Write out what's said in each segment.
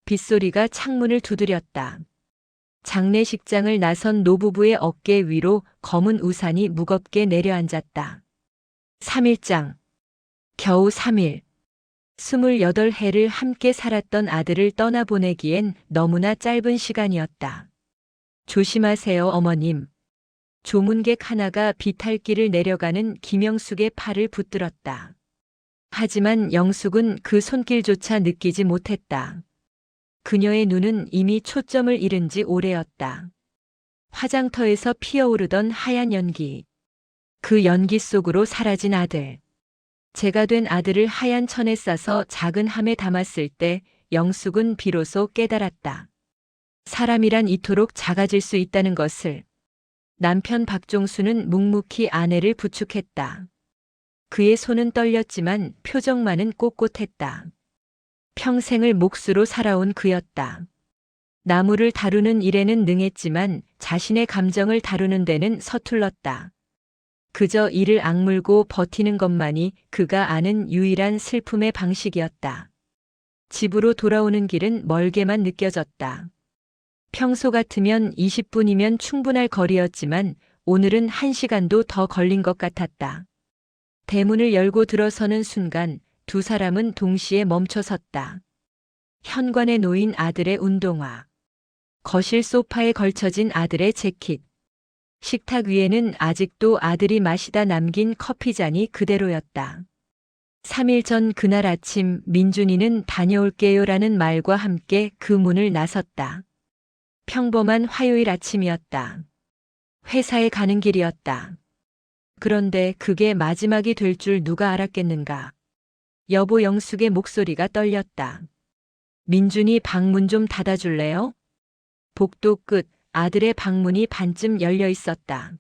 빗소리가 창문을 두드렸다. 장례식장을 나선 노부부의 어깨 위로 검은 우산이 무겁게 내려앉았다. 3일장. 겨우 3일. 28해를 함께 살았던 아들을 떠나보내기엔 너무나 짧은 시간이었다. 조심하세요, 어머님. 조문객 하나가 비탈길을 내려가는 김영숙의 팔을 붙들었다. 하지만 영숙은 그 손길조차 느끼지 못했다. 그녀의 눈은 이미 초점을 잃은 지 오래였다. 화장터에서 피어오르던 하얀 연기. 그 연기 속으로 사라진 아들. 재가 된 아들을 하얀 천에 싸서 작은 함에 담았을 때 영숙은 비로소 깨달았다. 사람이란 이토록 작아질 수 있다는 것을. 남편 박종수는 묵묵히 아내를 부축했다. 그의 손은 떨렸지만 표정만은 꼿꼿했다. 평생을 몫으로 살아온 그였다. 나무를 다루는 일에는 능했지만 자신의 감정을 다루는 데는 서툴렀다. 그저 이를 악물고 버티는 것만이 그가 아는 유일한 슬픔의 방식이었다. 집으로 돌아오는 길은 멀게만 느껴졌다. 평소 같으면 20분이면 충분할 거리였지만 오늘은 1시간도 더 걸린 것 같았다. 대문을 열고 들어서는 순간 두 사람은 동시에 멈춰섰다. 현관에 놓인 아들의 운동화. 거실 소파에 걸쳐진 아들의 재킷. 식탁 위에는 아직도 아들이 마시다 남긴 커피잔이 그대로였다. 3일 전 그날 아침 민준이는 다녀올게요라는 말과 함께 그 문을 나섰다. 평범한 화요일 아침이었다. 회사에 가는 길이었다. 그런데 그게 마지막이 될 줄 누가 알았겠는가. 여보 영숙의 목소리가 떨렸다. 민준이 방문 좀 닫아줄래요? 복도 끝 아들의 방문이 반쯤 열려 있었다.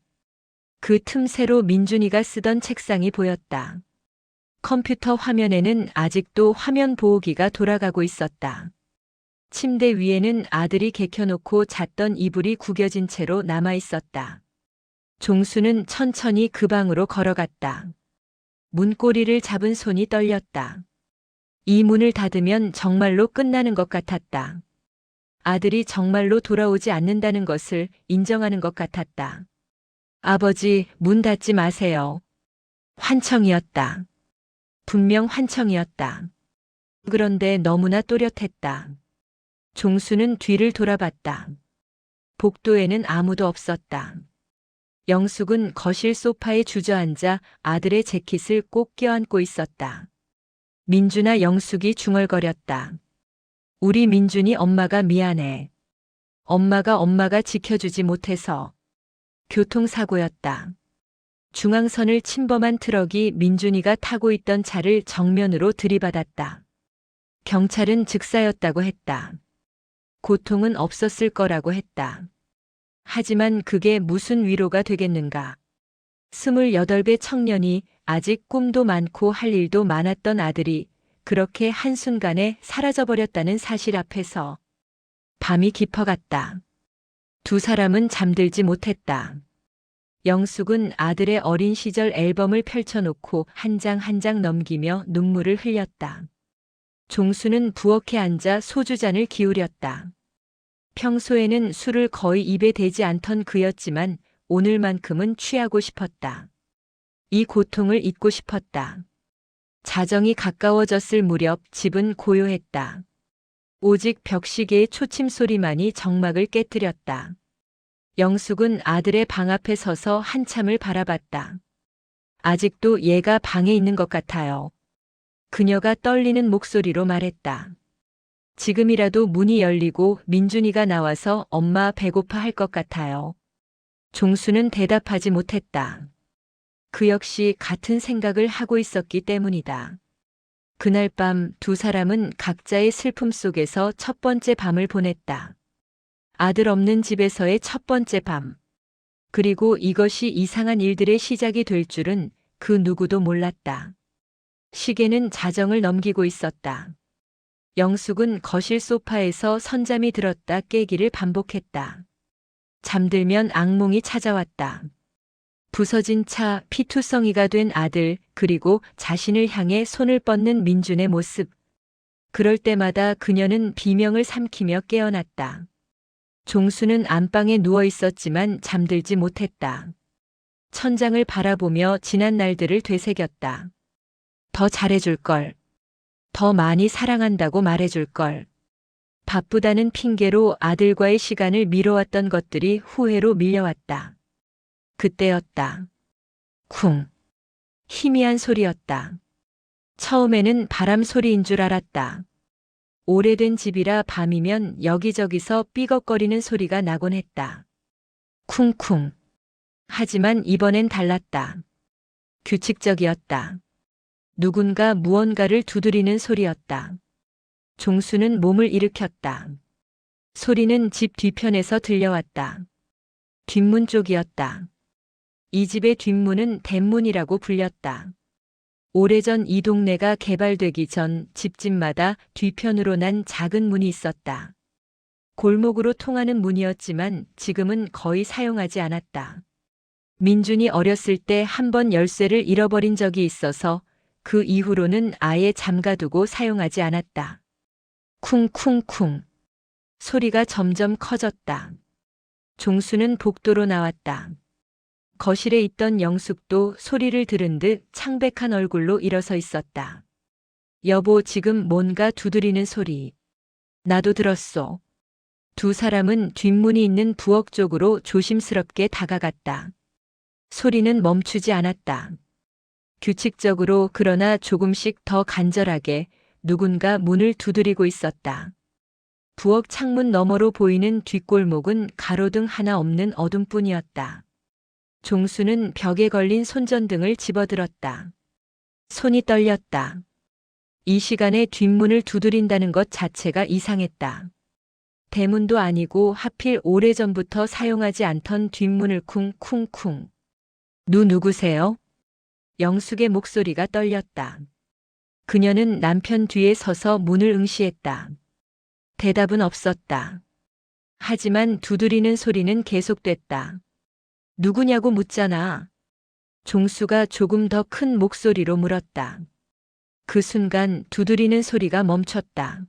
그 틈새로 민준이가 쓰던 책상이 보였다. 컴퓨터 화면에는 아직도 화면 보호기가 돌아가고 있었다. 침대 위에는 아들이 개켜놓고 잤던 이불이 구겨진 채로 남아 있었다. 종수는 천천히 그 방으로 걸어갔다. 문고리를 잡은 손이 떨렸다. 이 문을 닫으면 정말로 끝나는 것 같았다. 아들이 정말로 돌아오지 않는다는 것을 인정하는 것 같았다. 아버지, 문 닫지 마세요. 환청이었다. 분명 환청이었다. 그런데 너무나 또렷했다. 종수는 뒤를 돌아봤다. 복도에는 아무도 없었다. 영숙은 거실 소파에 주저앉아 아들의 재킷을 꼭 껴안고 있었다. 민준아 영숙이 중얼거렸다. 우리 민준이 엄마가 미안해. 엄마가 지켜주지 못해서. 교통사고였다. 중앙선을 침범한 트럭이 민준이가 타고 있던 차를 정면으로 들이받았다. 경찰은 즉사였다고 했다. 고통은 없었을 거라고 했다. 하지만 그게 무슨 위로가 되겠는가. 28배 청년이 아직 꿈도 많고 할 일도 많았던 아들이 그렇게 한순간에 사라져버렸다는 사실 앞에서 밤이 깊어갔다. 두 사람은 잠들지 못했다. 영숙은 아들의 어린 시절 앨범을 펼쳐놓고 한 장 한 장 넘기며 눈물을 흘렸다. 종수는 부엌에 앉아 소주잔을 기울였다. 평소에는 술을 거의 입에 대지 않던 그였지만 오늘만큼은 취하고 싶었다. 이 고통을 잊고 싶었다. 자정이 가까워졌을 무렵 집은 고요했다. 오직 벽시계의 초침 소리만이 정막을 깨뜨렸다. 영숙은 아들의 방 앞에 서서 한참을 바라봤다. 아직도 얘가 방에 있는 것 같아요. 그녀가 떨리는 목소리로 말했다. 지금이라도 문이 열리고 민준이가 나와서 엄마 배고파 할 것 같아요. 종수는 대답하지 못했다. 그 역시 같은 생각을 하고 있었기 때문이다. 그날 밤 두 사람은 각자의 슬픔 속에서 첫 번째 밤을 보냈다. 아들 없는 집에서의 첫 번째 밤. 그리고 이것이 이상한 일들의 시작이 될 줄은 그 누구도 몰랐다. 시계는 자정을 넘기고 있었다. 영숙은 거실 소파에서 선잠이 들었다 깨기를 반복했다. 잠들면 악몽이 찾아왔다. 부서진 차, 피투성이가 된 아들, 그리고 자신을 향해 손을 뻗는 민준의 모습. 그럴 때마다 그녀는 비명을 삼키며 깨어났다. 종수는 안방에 누워 있었지만 잠들지 못했다. 천장을 바라보며 지난 날들을 되새겼다. 더 잘해줄 걸. 더 많이 사랑한다고 말해줄 걸. 바쁘다는 핑계로 아들과의 시간을 미뤄왔던 것들이 후회로 밀려왔다. 그때였다. 쿵. 희미한 소리였다. 처음에는 바람 소리인 줄 알았다. 오래된 집이라 밤이면 여기저기서 삐걱거리는 소리가 나곤 했다. 쿵쿵. 하지만 이번엔 달랐다. 규칙적이었다. 누군가 무언가를 두드리는 소리였다. 종수는 몸을 일으켰다. 소리는 집 뒤편에서 들려왔다. 뒷문 쪽이었다. 이 집의 뒷문은 댄문이라고 불렸다. 오래전 이 동네가 개발되기 전 집집마다 뒤편으로 난 작은 문이 있었다. 골목으로 통하는 문이었지만 지금은 거의 사용하지 않았다. 민준이 어렸을 때 한 번 열쇠를 잃어버린 적이 있어서 그 이후로는 아예 잠가두고 사용하지 않았다. 쿵쿵쿵. 소리가 점점 커졌다. 종수는 복도로 나왔다. 거실에 있던 영숙도 소리를 들은 듯 창백한 얼굴로 일어서 있었다. 여보, 지금 뭔가 두드리는 소리. 나도 들었소. 두 사람은 뒷문이 있는 부엌 쪽으로 조심스럽게 다가갔다. 소리는 멈추지 않았다. 규칙적으로 그러나 조금씩 더 간절하게 누군가 문을 두드리고 있었다. 부엌 창문 너머로 보이는 뒷골목은 가로등 하나 없는 어둠뿐이었다. 종수는 벽에 걸린 손전등을 집어들었다. 손이 떨렸다. 이 시간에 뒷문을 두드린다는 것 자체가 이상했다. 대문도 아니고 하필 오래전부터 사용하지 않던 뒷문을 쿵쿵쿵. 누구세요? 영숙의 목소리가 떨렸다. 그녀는 남편 뒤에 서서 문을 응시했다. 대답은 없었다. 하지만 두드리는 소리는 계속됐다. 누구냐고 묻잖아. 종수가 조금 더 큰 목소리로 물었다. 그 순간 두드리는 소리가 멈췄다.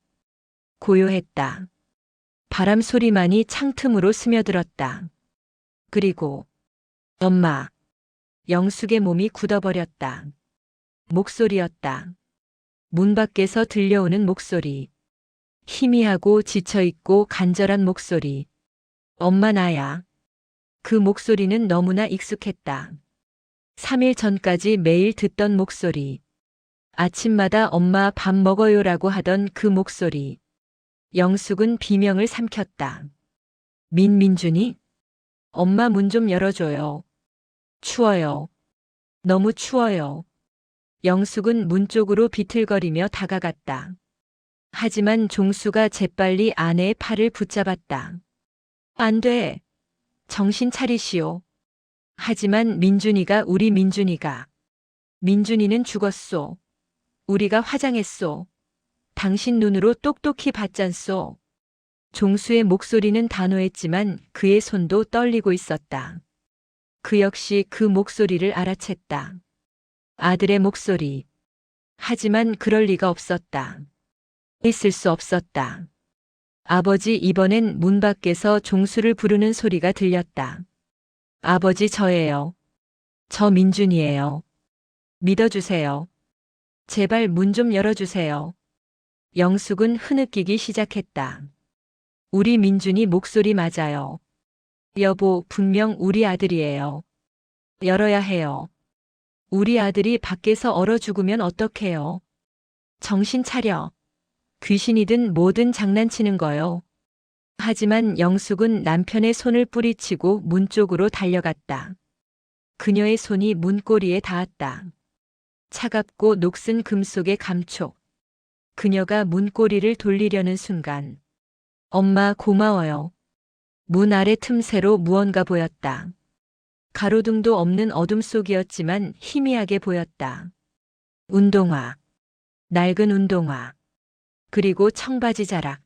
고요했다. 바람 소리만이 창틈으로 스며들었다. 그리고 엄마. 영숙의 몸이 굳어버렸다. 목소리였다. 문 밖에서 들려오는 목소리. 희미하고 지쳐있고 간절한 목소리. 엄마, 나야. 그 목소리는 너무나 익숙했다. 3일 전까지 매일 듣던 목소리. 아침마다 엄마 밥 먹어요라고 하던 그 목소리. 영숙은 비명을 삼켰다. 민준이? 엄마, 문 좀 열어줘요. 추워요. 너무 추워요. 영숙은 문 쪽으로 비틀거리며 다가갔다. 하지만 종수가 재빨리 아내의 팔을 붙잡았다. 안 돼. 정신 차리시오. 하지만 민준이가 우리 민준이가. 민준이는 죽었소. 우리가 화장했소. 당신 눈으로 똑똑히 봤잖소. 종수의 목소리는 단호했지만 그의 손도 떨리고 있었다. 그 역시 그 목소리를 알아챘다. 아들의 목소리. 하지만 그럴 리가 없었다. 있을 수 없었다. 아버지, 이번엔 문 밖에서 종수를 부르는 소리가 들렸다. 아버지, 저예요. 저 민준이에요. 믿어주세요. 제발 문 좀 열어주세요. 영숙은 흐느끼기 시작했다. 우리 민준이 목소리 맞아요. 여보, 분명 우리 아들이에요. 열어야 해요. 우리 아들이 밖에서 얼어 죽으면 어떡해요? 정신 차려. 귀신이든 뭐든 장난치는 거요. 하지만 영숙은 남편의 손을 뿌리치고 문 쪽으로 달려갔다. 그녀의 손이 문고리에 닿았다. 차갑고 녹슨 금속의 감촉. 그녀가 문고리를 돌리려는 순간. 엄마, 고마워요. 문 아래 틈새로 무언가 보였다. 가로등도 없는 어둠 속이었지만 희미하게 보였다. 운동화. 낡은 운동화. 그리고 청바지 자락.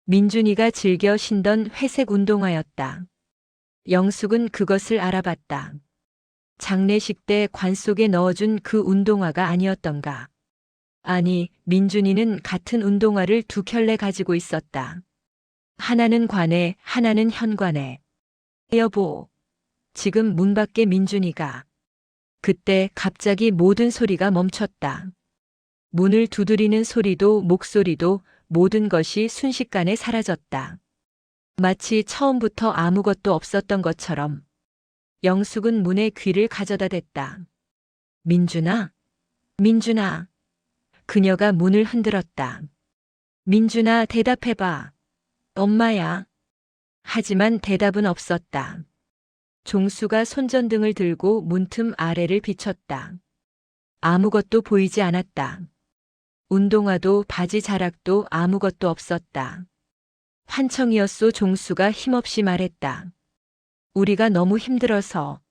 민준이가 즐겨 신던 회색 운동화였다. 영숙은 그것을 알아봤다. 장례식 때 관 속에 넣어준 그 운동화가 아니었던가. 아니, 민준이는 같은 운동화를 두 켤레 가지고 있었다. 하나는 관에, 하나는 현관에. 여보, 지금 문 밖에 민준이가. 그때 갑자기 모든 소리가 멈췄다. 문을 두드리는 소리도 목소리도 모든 것이 순식간에 사라졌다. 마치 처음부터 아무것도 없었던 것처럼. 영숙은 문에 귀를 가져다 댔다. 민준아, 민준아. 그녀가 문을 흔들었다. 민준아, 대답해봐. 엄마야. 하지만 대답은 없었다. 종수가 손전등을 들고 문틈 아래를 비췄다. 아무것도 보이지 않았다. 운동화도 바지 자락도 아무것도 없었다. 환청이었소. 종수가 힘없이 말했다. 우리가 너무 힘들어서.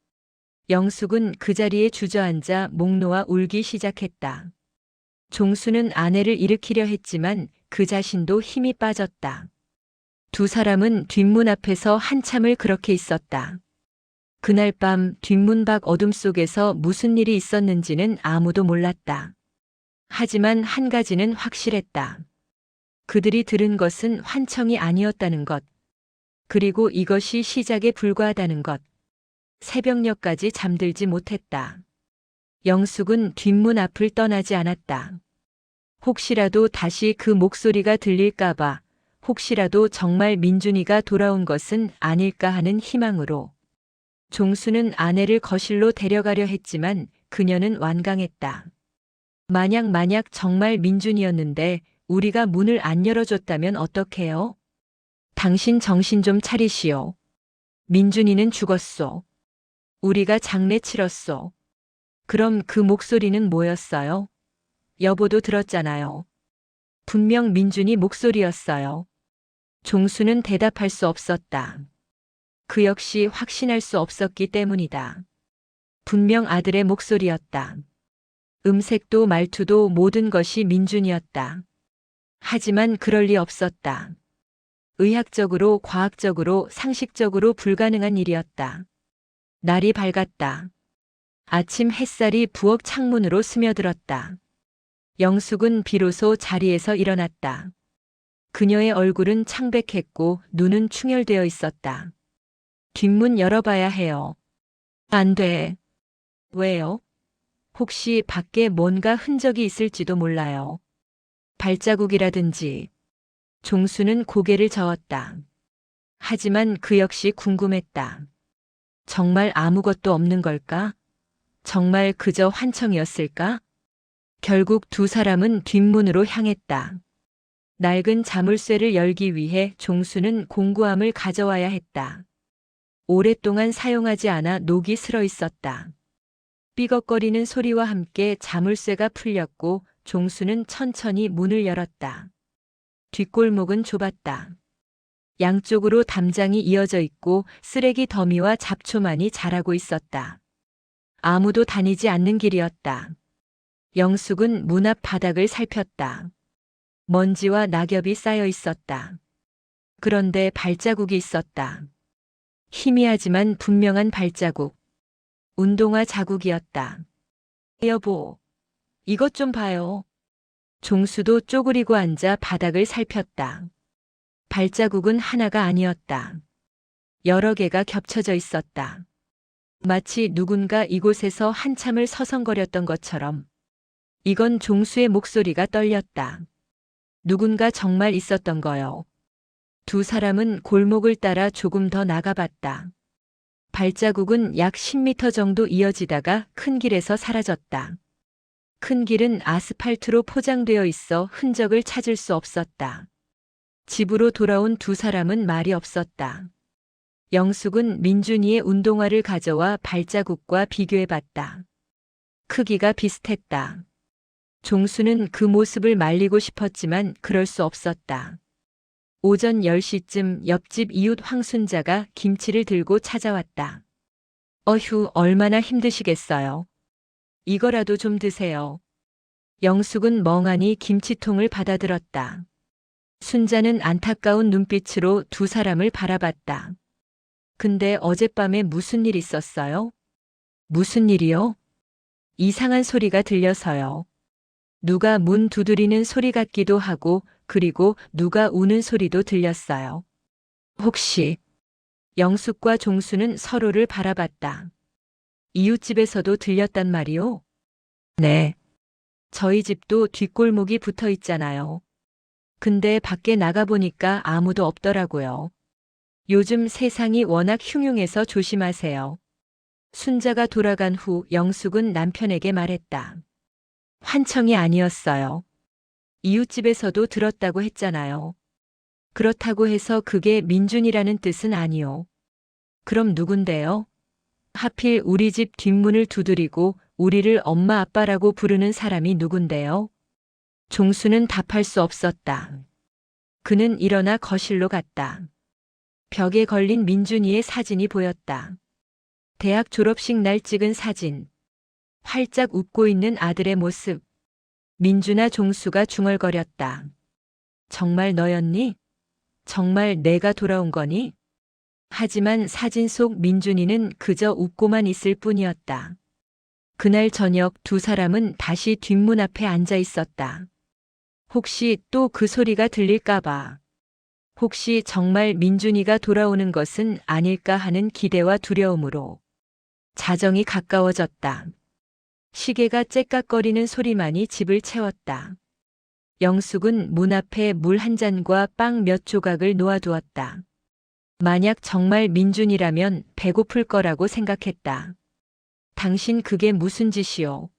영숙은 그 자리에 주저앉아 목 놓아 울기 시작했다. 종수는 아내를 일으키려 했지만 그 자신도 힘이 빠졌다. 두 사람은 뒷문 앞에서 한참을 그렇게 있었다. 그날 밤 뒷문 밖 어둠 속에서 무슨 일이 있었는지는 아무도 몰랐다. 하지만 한 가지는 확실했다. 그들이 들은 것은 환청이 아니었다는 것. 그리고 이것이 시작에 불과하다는 것. 새벽녘까지 잠들지 못했다. 영숙은 뒷문 앞을 떠나지 않았다. 혹시라도 다시 그 목소리가 들릴까봐, 혹시라도 정말 민준이가 돌아온 것은 아닐까 하는 희망으로. 종수는 아내를 거실로 데려가려 했지만 그녀는 완강했다. 만약 정말 민준이었는데 우리가 문을 안 열어줬다면 어떡해요? 당신 정신 좀 차리시오. 민준이는 죽었소. 우리가 장례 치렀소. 그럼 그 목소리는 뭐였어요? 여보도 들었잖아요. 분명 민준이 목소리였어요. 종수는 대답할 수 없었다. 그 역시 확신할 수 없었기 때문이다. 분명 아들의 목소리였다. 음색도 말투도 모든 것이 민준이었다. 하지만 그럴 리 없었다. 의학적으로, 과학적으로, 상식적으로 불가능한 일이었다. 날이 밝았다. 아침 햇살이 부엌 창문으로 스며들었다. 영숙은 비로소 자리에서 일어났다. 그녀의 얼굴은 창백했고 눈은 충혈되어 있었다. 뒷문 열어봐야 해요. 안 돼. 왜요? 혹시 밖에 뭔가 흔적이 있을지도 몰라요. 발자국이라든지. 종수는 고개를 저었다. 하지만 그 역시 궁금했다. 정말 아무것도 없는 걸까? 정말 그저 환청이었을까? 결국 두 사람은 뒷문으로 향했다. 낡은 자물쇠를 열기 위해 종수는 공구함을 가져와야 했다. 오랫동안 사용하지 않아 녹이 슬어 있었다. 삐걱거리는 소리와 함께 자물쇠가 풀렸고 종수는 천천히 문을 열었다. 뒷골목은 좁았다. 양쪽으로 담장이 이어져 있고 쓰레기 더미와 잡초만이 자라고 있었다. 아무도 다니지 않는 길이었다. 영숙은 문 앞 바닥을 살폈다. 먼지와 낙엽이 쌓여 있었다. 그런데 발자국이 있었다. 희미하지만 분명한 발자국. 운동화 자국이었다. 여보, 이것 좀 봐요. 종수도 쪼그리고 앉아 바닥을 살폈다. 발자국은 하나가 아니었다. 여러 개가 겹쳐져 있었다. 마치 누군가 이곳에서 한참을 서성거렸던 것처럼. 이건 종수의 목소리가 떨렸다. 누군가 정말 있었던 거요. 두 사람은 골목을 따라 조금 더 나가봤다. 발자국은 약 10m 정도 이어지다가 큰 길에서 사라졌다. 큰 길은 아스팔트로 포장되어 있어 흔적을 찾을 수 없었다. 집으로 돌아온 두 사람은 말이 없었다. 영숙은 민준이의 운동화를 가져와 발자국과 비교해봤다. 크기가 비슷했다. 종수는 그 모습을 말리고 싶었지만 그럴 수 없었다. 오전 10시쯤 옆집 이웃 황순자가 김치를 들고 찾아왔다. 어휴, 얼마나 힘드시겠어요. 이거라도 좀 드세요. 영숙은 멍하니 김치통을 받아들었다. 순자는 안타까운 눈빛으로 두 사람을 바라봤다. 근데 어젯밤에 무슨 일 있었어요? 무슨 일이요? 이상한 소리가 들려서요. 누가 문 두드리는 소리 같기도 하고 그리고 누가 우는 소리도 들렸어요. 혹시 영숙과 종수는 서로를 바라봤다. 이웃집에서도 들렸단 말이오? 네. 저희 집도 뒷골목이 붙어 있잖아요. 근데 밖에 나가보니까 아무도 없더라고요. 요즘 세상이 워낙 흉흉해서 조심하세요. 순자가 돌아간 후 영숙은 남편에게 말했다. 환청이 아니었어요. 이웃집에서도 들었다고 했잖아요. 그렇다고 해서 그게 민준이라는 뜻은 아니오. 그럼 누군데요? 하필 우리 집 뒷문을 두드리고 우리를 엄마 아빠라고 부르는 사람이 누군데요? 종수는 답할 수 없었다. 그는 일어나 거실로 갔다. 벽에 걸린 민준이의 사진이 보였다. 대학 졸업식 날 찍은 사진. 활짝 웃고 있는 아들의 모습. 민준아 종수가 중얼거렸다. 정말 너였니? 정말 내가 돌아온 거니? 하지만 사진 속 민준이는 그저 웃고만 있을 뿐이었다. 그날 저녁 두 사람은 다시 뒷문 앞에 앉아 있었다. 혹시 또 그 소리가 들릴까봐. 혹시 정말 민준이가 돌아오는 것은 아닐까 하는 기대와 두려움으로 자정이 가까워졌다. 시계가 째깍거리는 소리만이 집을 채웠다. 영숙은 문 앞에 물 한 잔과 빵 몇 조각을 놓아두었다. 만약 정말 민준이라면 배고플 거라고 생각했다. 당신 그게 무슨 짓이오?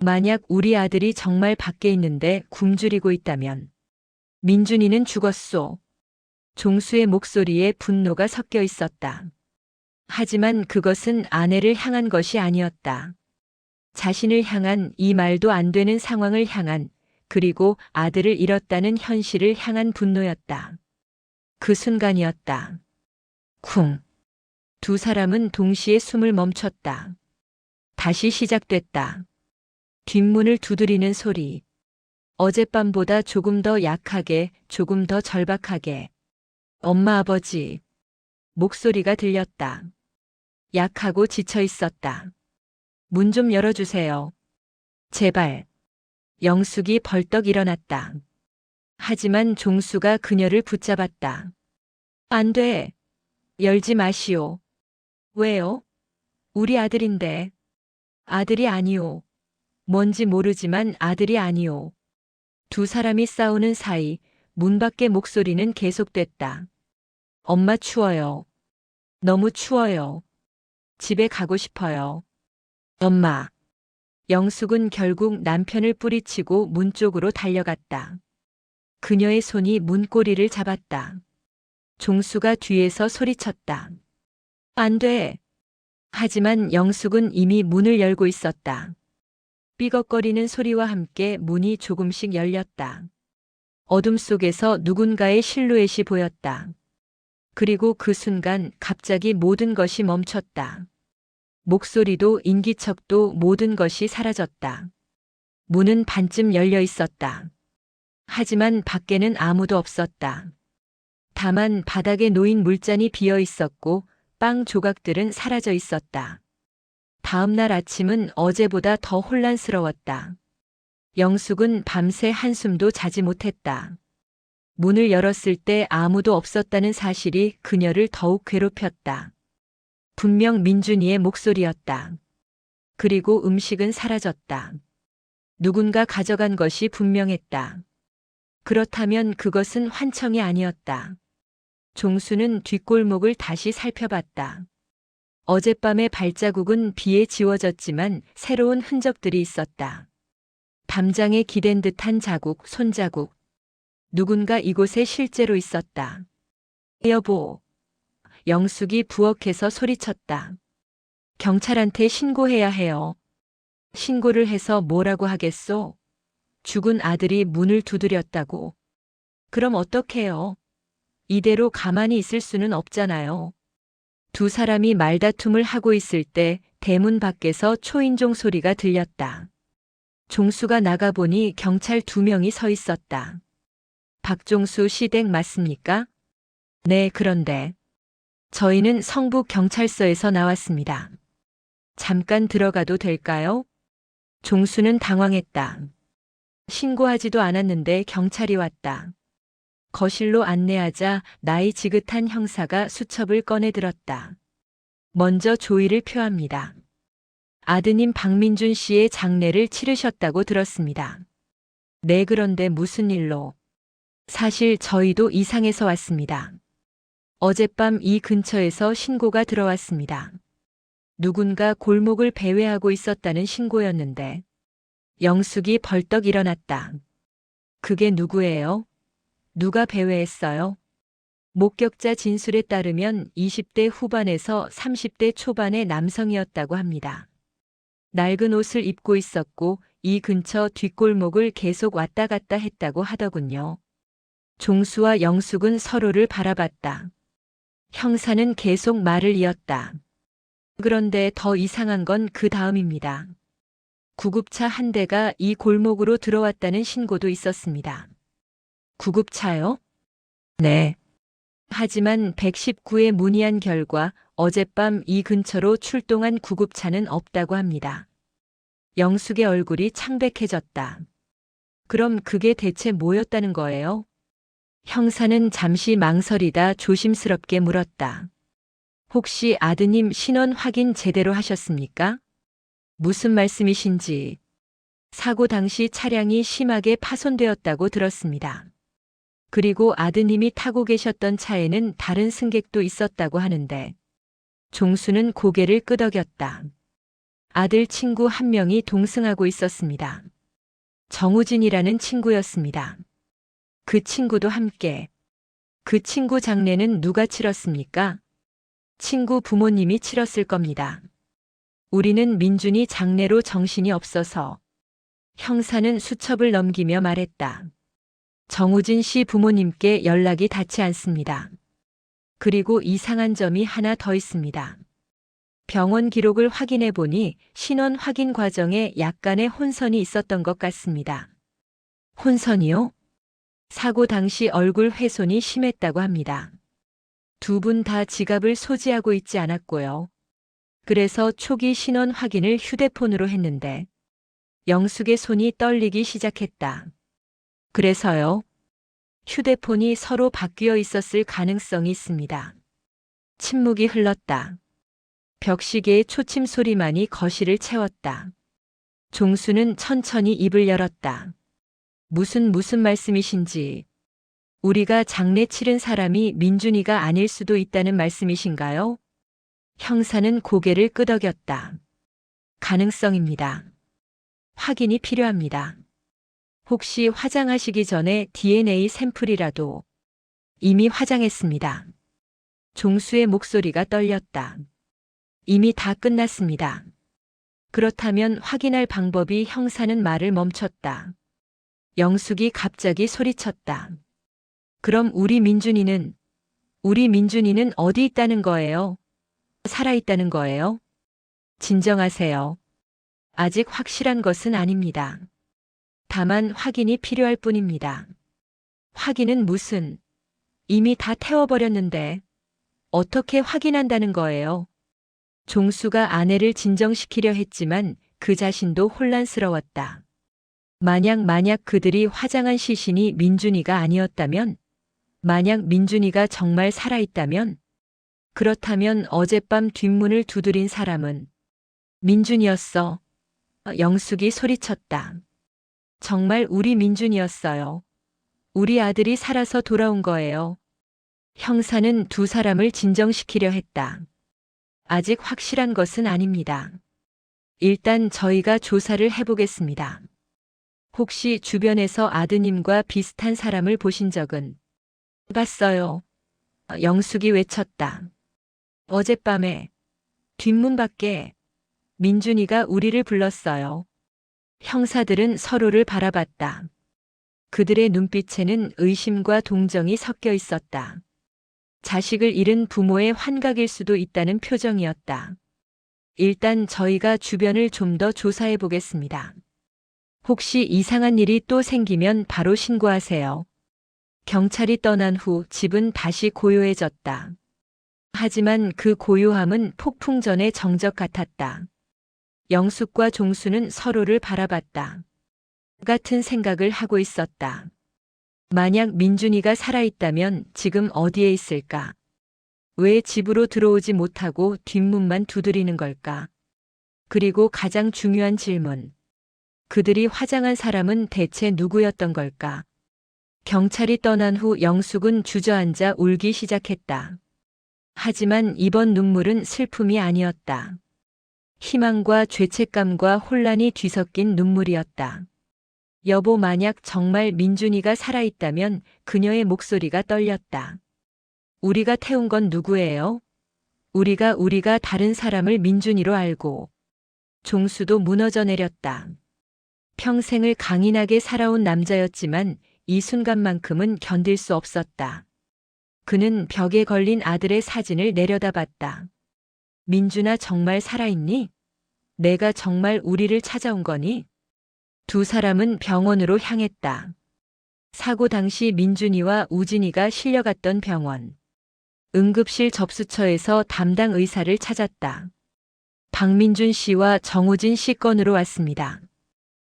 만약 우리 아들이 정말 밖에 있는데 굶주리고 있다면 민준이는 죽었소. 종수의 목소리에 분노가 섞여 있었다. 하지만 그것은 아내를 향한 것이 아니었다. 자신을 향한 이 말도 안 되는 상황을 향한 그리고 아들을 잃었다는 현실을 향한 분노였다. 그 순간이었다. 쿵. 두 사람은 동시에 숨을 멈췄다. 다시 시작됐다. 뒷문을 두드리는 소리. 어젯밤보다 조금 더 약하게, 조금 더 절박하게. 엄마 아버지. 목소리가 들렸다. 약하고 지쳐 있었다. 문 좀 열어주세요. 제발. 영숙이 벌떡 일어났다. 하지만 종수가 그녀를 붙잡았다. 안 돼. 열지 마시오. 왜요? 우리 아들인데. 아들이 아니오. 뭔지 모르지만 아들이 아니오. 두 사람이 싸우는 사이 문 밖의 목소리는 계속됐다. 엄마 추워요. 너무 추워요. 집에 가고 싶어요. 엄마. 영숙은 결국 남편을 뿌리치고 문 쪽으로 달려갔다. 그녀의 손이 문고리를 잡았다. 종수가 뒤에서 소리쳤다. 안 돼. 하지만 영숙은 이미 문을 열고 있었다. 삐걱거리는 소리와 함께 문이 조금씩 열렸다. 어둠 속에서 누군가의 실루엣이 보였다. 그리고 그 순간 갑자기 모든 것이 멈췄다. 목소리도 인기척도 모든 것이 사라졌다. 문은 반쯤 열려 있었다. 하지만 밖에는 아무도 없었다. 다만 바닥에 놓인 물잔이 비어 있었고 빵 조각들은 사라져 있었다. 다음 날 아침은 어제보다 더 혼란스러웠다. 영숙은 밤새 한숨도 자지 못했다. 문을 열었을 때 아무도 없었다는 사실이 그녀를 더욱 괴롭혔다. 분명 민준이의 목소리였다. 그리고 음식은 사라졌다. 누군가 가져간 것이 분명했다. 그렇다면 그것은 환청이 아니었다. 종수는 뒷골목을 다시 살펴봤다. 어젯밤의 발자국은 비에 지워졌지만 새로운 흔적들이 있었다. 담장에 기댄 듯한 자국, 손자국. 누군가 이곳에 실제로 있었다. 여보. 영숙이 부엌에서 소리쳤다. 경찰한테 신고해야 해요. 신고를 해서 뭐라고 하겠소? 죽은 아들이 문을 두드렸다고. 그럼 어떡해요? 이대로 가만히 있을 수는 없잖아요. 두 사람이 말다툼을 하고 있을 때 대문 밖에서 초인종 소리가 들렸다. 종수가 나가보니 경찰 2명이 서 있었다. 박종수 시댁 맞습니까? 네, 그런데 저희는 성북 경찰서에서 나왔습니다. 잠깐 들어가도 될까요? 종수는 당황했다. 신고하지도 않았는데 경찰이 왔다. 거실로 안내하자 나이 지긋한 형사가 수첩을 꺼내 들었다. 먼저 조의를 표합니다. 아드님 박민준 씨의 장례를 치르셨다고 들었습니다. 네, 그런데 무슨 일로? 사실 저희도 이상해서 왔습니다. 어젯밤 이 근처에서 신고가 들어왔습니다. 누군가 골목을 배회하고 있었다는 신고였는데 영숙이 벌떡 일어났다. 그게 누구예요? 누가 배회했어요? 목격자 진술에 따르면 20대 후반에서 30대 초반의 남성이었다고 합니다. 낡은 옷을 입고 있었고 이 근처 뒷골목을 계속 왔다 갔다 했다고 하더군요. 종수와 영숙은 서로를 바라봤다. 형사는 계속 말을 이었다. 그런데 더 이상한 건 그 다음입니다. 구급차 한 대가 이 골목으로 들어왔다는 신고도 있었습니다. 구급차요? 네. 하지만 119에 문의한 결과 어젯밤 이 근처로 출동한 구급차는 없다고 합니다. 영숙의 얼굴이 창백해졌다. 그럼 그게 대체 뭐였다는 거예요? 형사는 잠시 망설이다 조심스럽게 물었다. 혹시 아드님 신원 확인 제대로 하셨습니까? 무슨 말씀이신지. 사고 당시 차량이 심하게 파손되었다고 들었습니다. 그리고 아드님이 타고 계셨던 차에는 다른 승객도 있었다고 하는데 종수는 고개를 끄덕였다. 아들 친구 한 명이 동승하고 있었습니다. 정우진이라는 친구였습니다. 그 친구도 함께. 그 친구 장례는 누가 치렀습니까? 친구 부모님이 치렀을 겁니다. 우리는 민준이 장례로 정신이 없어서. 형사는 수첩을 넘기며 말했다. 정우진 씨 부모님께 연락이 닿지 않습니다. 그리고 이상한 점이 하나 더 있습니다. 병원 기록을 확인해 보니 신원 확인 과정에 약간의 혼선이 있었던 것 같습니다. 혼선이요? 사고 당시 얼굴 훼손이 심했다고 합니다. 두 분 다 지갑을 소지하고 있지 않았고요. 그래서 초기 신원 확인을 휴대폰으로 했는데 영숙의 손이 떨리기 시작했다. 그래서요? 휴대폰이 서로 바뀌어 있었을 가능성이 있습니다. 침묵이 흘렀다. 벽시계의 초침 소리만이 거실을 채웠다. 종수는 천천히 입을 열었다. 무슨 말씀이신지. 우리가 장례 치른 사람이 민준이가 아닐 수도 있다는 말씀이신가요? 형사는 고개를 끄덕였다. 가능성입니다. 확인이 필요합니다. 혹시 화장하시기 전에 DNA 샘플이라도. 이미 화장했습니다. 종수의 목소리가 떨렸다. 이미 다 끝났습니다. 그렇다면 확인할 방법이. 형사는 말을 멈췄다. 영숙이 갑자기 소리쳤다. 그럼 우리 민준이는 어디 있다는 거예요? 살아있다는 거예요? 진정하세요. 아직 확실한 것은 아닙니다. 다만 확인이 필요할 뿐입니다. 확인은 무슨? 이미 다 태워버렸는데 어떻게 확인한다는 거예요? 종수가 아내를 진정시키려 했지만 그 자신도 혼란스러웠다. 만약 그들이 화장한 시신이 민준이가 아니었다면? 만약 민준이가 정말 살아있다면? 그렇다면 어젯밤 뒷문을 두드린 사람은 민준이었어. 영숙이 소리쳤다. 정말 우리 민준이었어요. 우리 아들이 살아서 돌아온 거예요. 형사는 두 사람을 진정시키려 했다. 아직 확실한 것은 아닙니다. 일단 저희가 조사를 해보겠습니다. 혹시 주변에서 아드님과 비슷한 사람을 보신 적은? 봤어요. 영숙이 외쳤다. 어젯밤에 뒷문 밖에 민준이가 우리를 불렀어요. 형사들은 서로를 바라봤다. 그들의 눈빛에는 의심과 동정이 섞여 있었다. 자식을 잃은 부모의 환각일 수도 있다는 표정이었다. 일단 저희가 주변을 좀 더 조사해 보겠습니다. 혹시 이상한 일이 또 생기면 바로 신고하세요. 경찰이 떠난 후 집은 다시 고요해졌다. 하지만 그 고요함은 폭풍 전의 정적 같았다. 영숙과 종수는 서로를 바라봤다. 같은 생각을 하고 있었다. 만약 민준이가 살아있다면 지금 어디에 있을까? 왜 집으로 들어오지 못하고 뒷문만 두드리는 걸까? 그리고 가장 중요한 질문. 그들이 화장한 사람은 대체 누구였던 걸까? 경찰이 떠난 후 영숙은 주저앉아 울기 시작했다. 하지만 이번 눈물은 슬픔이 아니었다. 희망과 죄책감과 혼란이 뒤섞인 눈물이었다. 여보, 만약 정말 민준이가 살아있다면 그녀의 목소리가 떨렸다. 우리가 태운 건 누구예요? 우리가 다른 사람을 민준이로 알고. 종수도 무너져 내렸다. 평생을 강인하게 살아온 남자였지만 이 순간만큼은 견딜 수 없었다. 그는 벽에 걸린 아들의 사진을 내려다봤다. 민준아, 정말 살아있니? 내가 정말 우리를 찾아온 거니? 두 사람은 병원으로 향했다. 사고 당시 민준이와 우진이가 실려갔던 병원. 응급실 접수처에서 담당 의사를 찾았다. 박민준 씨와 정우진 씨 건으로 왔습니다.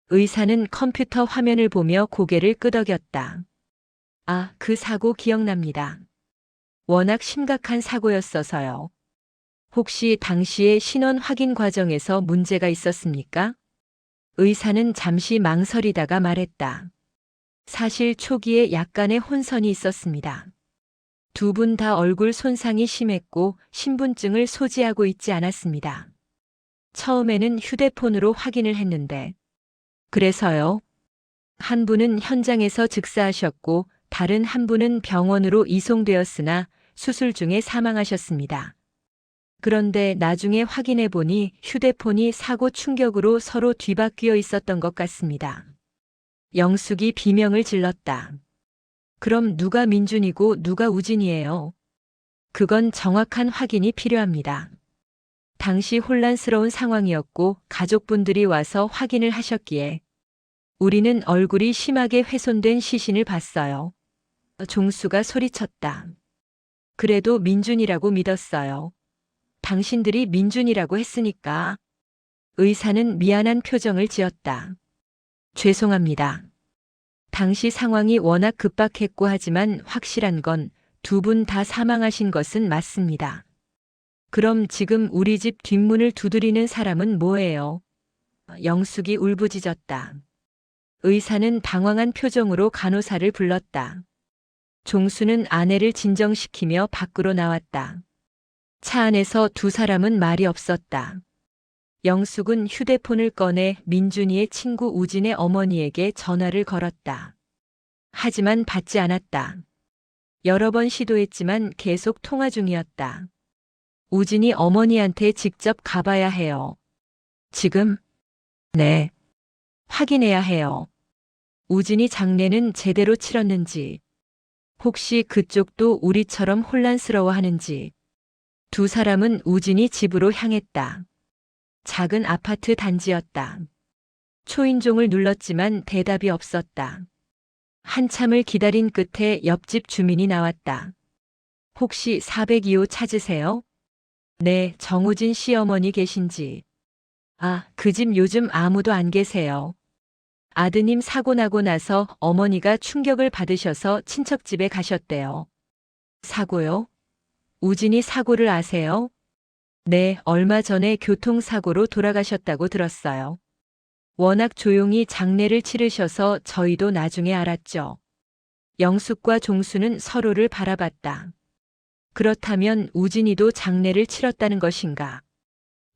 의사는 컴퓨터 화면을 보며 고개를 끄덕였다. 아, 그 사고 기억납니다. 워낙 심각한 사고였어서요. 혹시 당시의 신원 확인 과정에서 문제가 있었습니까? 의사는 잠시 망설이다가 말했다. 사실 초기에 약간의 혼선이 있었습니다. 두 분 다 얼굴 손상이 심했고 신분증을 소지하고 있지 않았습니다. 처음에는 휴대폰으로 확인을 했는데. 그래서요. 한 분은 현장에서 즉사하셨고 다른 한 분은 병원으로 이송되었으나 수술 중에 사망하셨습니다. 그런데 나중에 확인해 보니 휴대폰이 사고 충격으로 서로 뒤바뀌어 있었던 것 같습니다. 영숙이 비명을 질렀다. 그럼 누가 민준이고 누가 우진이에요? 그건 정확한 확인이 필요합니다. 당시 혼란스러운 상황이었고 가족분들이 와서 확인을 하셨기에 우리는 얼굴이 심하게 훼손된 시신을 봤어요. 종수가 소리쳤다. 그래도 민준이라고 믿었어요. 당신들이 민준이라고 했으니까. 의사는 미안한 표정을 지었다. 죄송합니다. 당시 상황이 워낙 급박했고 하지만 확실한 건 두 분 다 사망하신 것은 맞습니다. 그럼 지금 우리 집 뒷문을 두드리는 사람은 뭐예요? 영숙이 울부짖었다. 의사는 당황한 표정으로 간호사를 불렀다. 종수는 아내를 진정시키며 밖으로 나왔다. 차 안에서 두 사람은 말이 없었다. 영숙은 휴대폰을 꺼내 민준이의 친구 우진의 어머니에게 전화를 걸었다. 하지만 받지 않았다. 여러 번 시도했지만 계속 통화 중이었다. 우진이 어머니한테 직접 가봐야 해요. 지금? 네. 확인해야 해요. 우진이 장례는 제대로 치렀는지, 혹시 그쪽도 우리처럼 혼란스러워하는지. 두 사람은 우진이 집으로 향했다. 작은 아파트 단지였다. 초인종을 눌렀지만 대답이 없었다. 한참을 기다린 끝에 옆집 주민이 나왔다. 혹시 402호 찾으세요? 네, 정우진 시어머니 계신지. 아, 그 집 요즘 아무도 안 계세요. 아드님 사고 나고 나서 어머니가 충격을 받으셔서 친척 집에 가셨대요. 사고요? 우진이 사고를 아세요? 네, 얼마 전에 교통사고로 돌아가셨다고 들었어요. 워낙 조용히 장례를 치르셔서 저희도 나중에 알았죠. 영숙과 종수는 서로를 바라봤다. 그렇다면 우진이도 장례를 치렀다는 것인가?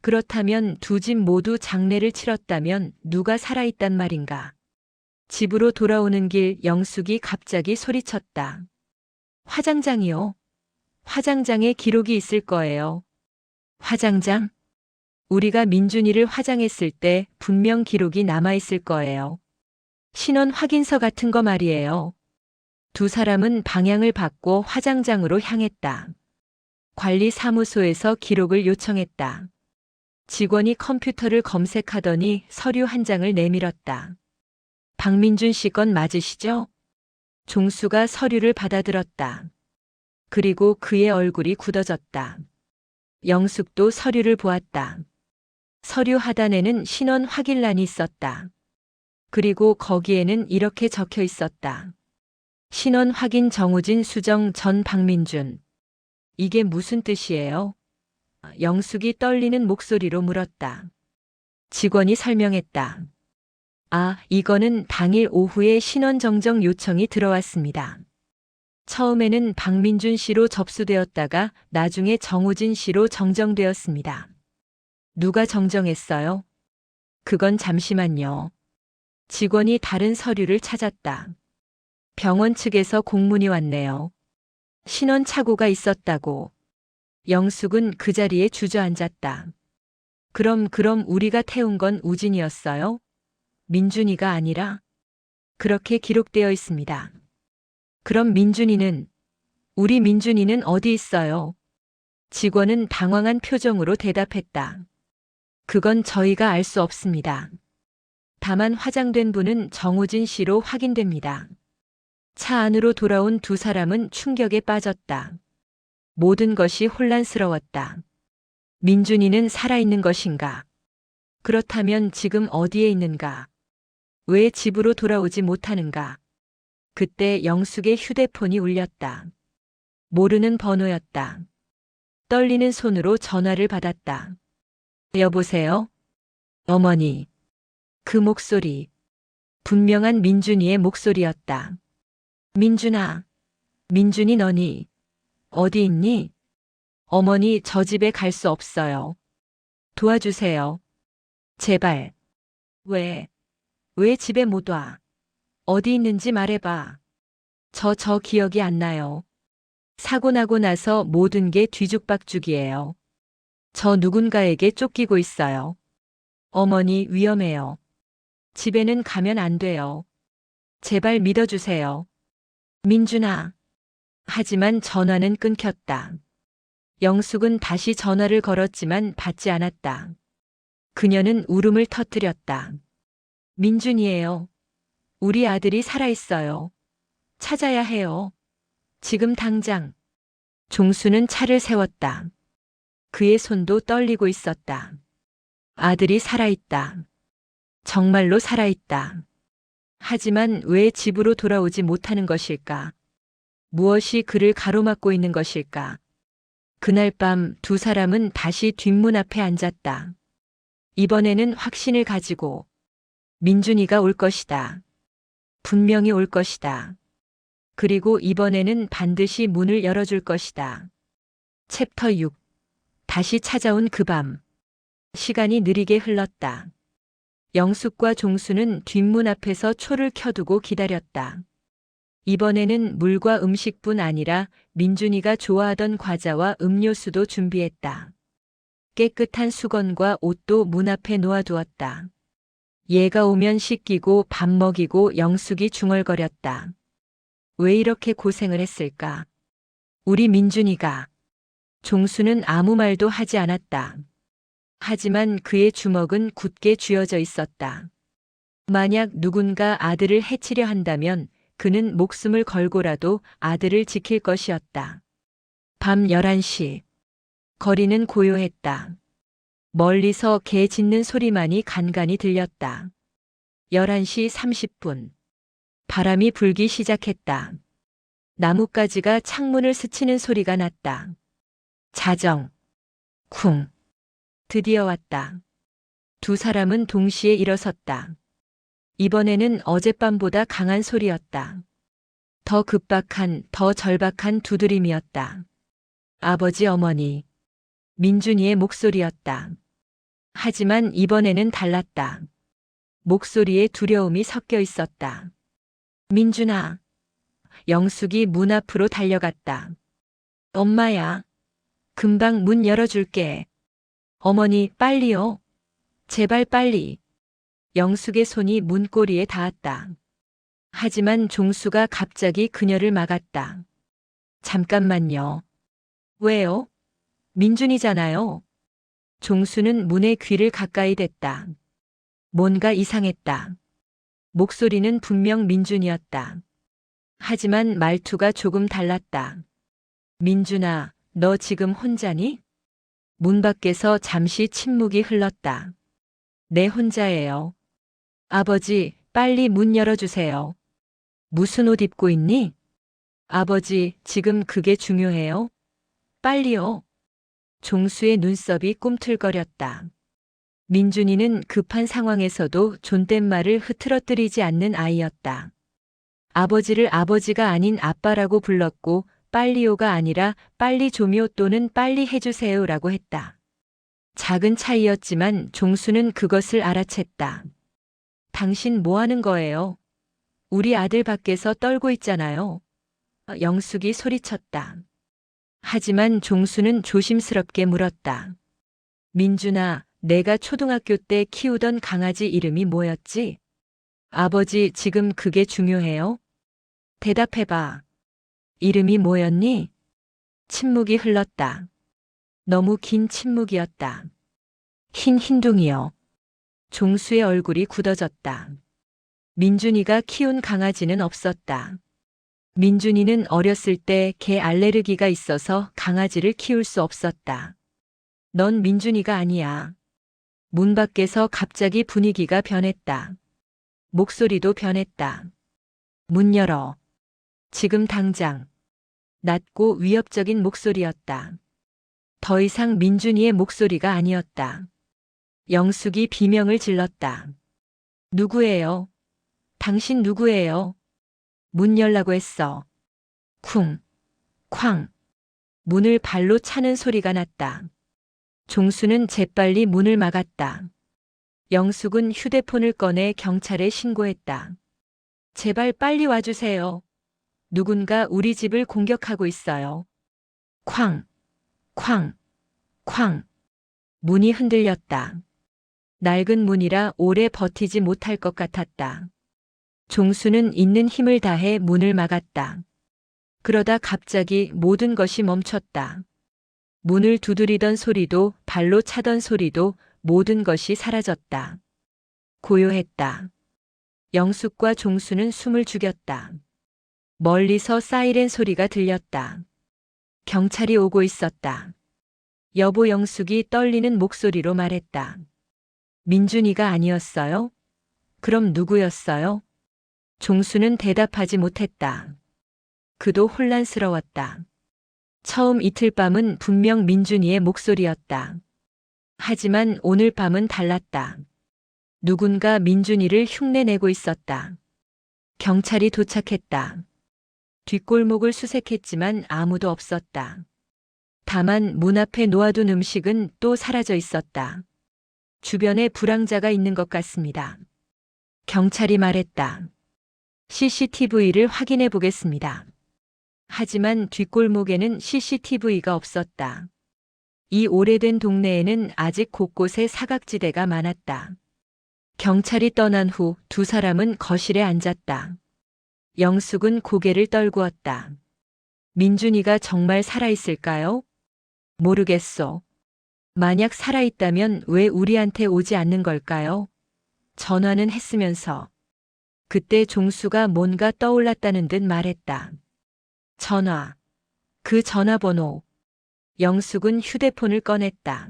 그렇다면 두 집 모두 장례를 치렀다면 누가 살아있단 말인가? 집으로 돌아오는 길 영숙이 갑자기 소리쳤다. 화장장이요. 화장장에 기록이 있을 거예요. 화장장? 우리가 민준이를 화장했을 때 분명 기록이 남아있을 거예요. 신원 확인서 같은 거 말이에요. 두 사람은 방향을 바꿔 화장장으로 향했다. 관리사무소에서 기록을 요청했다. 직원이 컴퓨터를 검색하더니 서류 한 장을 내밀었다. 박민준 씨 건 맞으시죠? 종수가 서류를 받아들었다. 그리고 그의 얼굴이 굳어졌다. 영숙도 서류를 보았다. 서류 하단에는 신원 확인란이 있었다. 그리고 거기에는 이렇게 적혀 있었다. 신원 확인 정우진 수정 전 박민준. 이게 무슨 뜻이에요? 영숙이 떨리는 목소리로 물었다. 직원이 설명했다. 아, 이거는 당일 오후에 신원 정정 요청이 들어왔습니다. 처음에는 박민준 씨로 접수되었다가 나중에 정우진 씨로 정정되었습니다. 누가 정정했어요? 그건 잠시만요. 직원이 다른 서류를 찾았다. 병원 측에서 공문이 왔네요. 신원 착오가 있었다고. 영숙은 그 자리에 주저앉았다. 그럼 우리가 태운 건 우진이었어요? 민준이가 아니라? 그렇게 기록되어 있습니다. 그럼 우리 민준이는 어디 있어요? 직원은 당황한 표정으로 대답했다. 그건 저희가 알 수 없습니다. 다만 화장된 분은 정우진 씨로 확인됩니다. 차 안으로 돌아온 두 사람은 충격에 빠졌다. 모든 것이 혼란스러웠다. 민준이는 살아있는 것인가? 그렇다면 지금 어디에 있는가? 왜 집으로 돌아오지 못하는가? 그때 영숙의 휴대폰이 울렸다. 모르는 번호였다. 떨리는 손으로 전화를 받았다. 여보세요? 어머니. 그 목소리. 분명한 민준이의 목소리였다. 민준아. 민준이 너니? 어디 있니? 어머니, 저 집에 갈 수 없어요. 도와주세요. 제발. 왜 집에 못 와? 어디 있는지 말해봐. 저 기억이 안 나요. 사고 나고 나서 모든 게 뒤죽박죽이에요. 저 누군가에게 쫓기고 있어요. 어머니, 위험해요. 집에는 가면 안 돼요. 제발 믿어주세요. 민준아. 하지만 전화는 끊겼다. 영숙은 다시 전화를 걸었지만 받지 않았다. 그녀는 울음을 터뜨렸다. 민준이에요. 우리 아들이 살아있어요. 찾아야 해요. 지금 당장. 종수는 차를 세웠다. 그의 손도 떨리고 있었다. 아들이 살아있다. 정말로 살아있다. 하지만 왜 집으로 돌아오지 못하는 것일까? 무엇이 그를 가로막고 있는 것일까? 그날 밤 두 사람은 다시 뒷문 앞에 앉았다. 이번에는 확신을 가지고 민준이가 올 것이다. 분명히 올 것이다. 그리고 이번에는 반드시 문을 열어줄 것이다. 챕터 6. 다시 찾아온 그 밤. 시간이 느리게 흘렀다. 영숙과 종수는 뒷문 앞에서 초를 켜두고 기다렸다. 이번에는 물과 음식뿐 아니라 민준이가 좋아하던 과자와 음료수도 준비했다. 깨끗한 수건과 옷도 문 앞에 놓아두었다. 얘가 오면 씻기고 밥 먹이고 영숙이 중얼거렸다. 왜 이렇게 고생을 했을까? 우리 민준이가. 종수는 아무 말도 하지 않았다. 하지만 그의 주먹은 굳게 쥐어져 있었다. 만약 누군가 아들을 해치려 한다면 그는 목숨을 걸고라도 아들을 지킬 것이었다. 밤 11시. 거리는 고요했다. 멀리서 개 짖는 소리만이 간간이 들렸다. 11시 30분. 바람이 불기 시작했다. 나뭇가지가 창문을 스치는 소리가 났다. 자정. 쿵. 드디어 왔다. 두 사람은 동시에 일어섰다. 이번에는 어젯밤보다 강한 소리였다. 더 급박한, 더 절박한 두드림이었다. 아버지, 어머니. 민준이의 목소리였다. 하지만 이번에는 달랐다. 목소리에 두려움이 섞여 있었다. 민준아. 영숙이 문 앞으로 달려갔다. 엄마야. 금방 문 열어줄게. 어머니, 빨리요. 제발 빨리. 영숙의 손이 문고리에 닿았다. 하지만 종수가 갑자기 그녀를 막았다. 잠깐만요. 왜요? 민준이잖아요. 종수는 문에 귀를 가까이 댔다. 뭔가 이상했다. 목소리는 분명 민준이었다. 하지만 말투가 조금 달랐다. 민준아, 너 지금 혼자니? 문 밖에서 잠시 침묵이 흘렀다. 네, 혼자예요. 아버지, 빨리 문 열어주세요. 무슨 옷 입고 있니? 아버지, 지금 그게 중요해요? 빨리요. 종수의 눈썹이 꿈틀거렸다. 민준이는 급한 상황에서도 존댓말을 흐트러뜨리지 않는 아이였다. 아버지를 아버지가 아닌 아빠라고 불렀고 빨리요가 아니라 빨리 좀요 또는 빨리 해주세요라고 했다. 작은 차이였지만 종수는 그것을 알아챘다. 당신 뭐 하는 거예요? 우리 아들 밖에서 떨고 있잖아요. 영숙이 소리쳤다. 하지만 종수는 조심스럽게 물었다. 민준아, 내가 초등학교 때 키우던 강아지 이름이 뭐였지? 아버지, 지금 그게 중요해요? 대답해봐. 이름이 뭐였니? 침묵이 흘렀다. 너무 긴 침묵이었다. 흰 흰둥이요. 종수의 얼굴이 굳어졌다. 민준이가 키운 강아지는 없었다. 민준이는 어렸을 때 개 알레르기가 있어서 강아지를 키울 수 없었다. 넌 민준이가 아니야. 문 밖에서 갑자기 분위기가 변했다. 목소리도 변했다. 문 열어. 지금 당장. 낮고 위협적인 목소리였다. 더 이상 민준이의 목소리가 아니었다. 영숙이 비명을 질렀다. 누구예요? 당신 누구예요? 문 열라고 했어. 쿵, 쾅. 문을 발로 차는 소리가 났다. 종수는 재빨리 문을 막았다. 영숙은 휴대폰을 꺼내 경찰에 신고했다. 제발 빨리 와주세요. 누군가 우리 집을 공격하고 있어요. 쾅, 쾅, 쾅. 문이 흔들렸다. 낡은 문이라 오래 버티지 못할 것 같았다. 종수는 있는 힘을 다해 문을 막았다. 그러다 갑자기 모든 것이 멈췄다. 문을 두드리던 소리도 발로 차던 소리도 모든 것이 사라졌다. 고요했다. 영숙과 종수는 숨을 죽였다. 멀리서 사이렌 소리가 들렸다. 경찰이 오고 있었다. 여보, 영숙이 떨리는 목소리로 말했다. 민준이가 아니었어요? 그럼 누구였어요? 종수는 대답하지 못했다. 그도 혼란스러웠다. 처음 이틀 밤은 분명 민준이의 목소리였다. 하지만 오늘 밤은 달랐다. 누군가 민준이를 흉내내고 있었다. 경찰이 도착했다. 뒷골목을 수색했지만 아무도 없었다. 다만 문 앞에 놓아둔 음식은 또 사라져 있었다. 주변에 불황자가 있는 것 같습니다. 경찰이 말했다. CCTV를 확인해 보겠습니다. 하지만 뒷골목에는 CCTV가 없었다. 이 오래된 동네에는 아직 곳곳에 사각지대가 많았다. 경찰이 떠난 후 두 사람은 거실에 앉았다. 영숙은 고개를 떨구었다. 민준이가 정말 살아있을까요? 모르겠소. 만약 살아있다면 왜 우리한테 오지 않는 걸까요? 전화는 했으면서. 그때 종수가 뭔가 떠올랐다는 듯 말했다. 전화. 그 전화번호. 영숙은 휴대폰을 꺼냈다.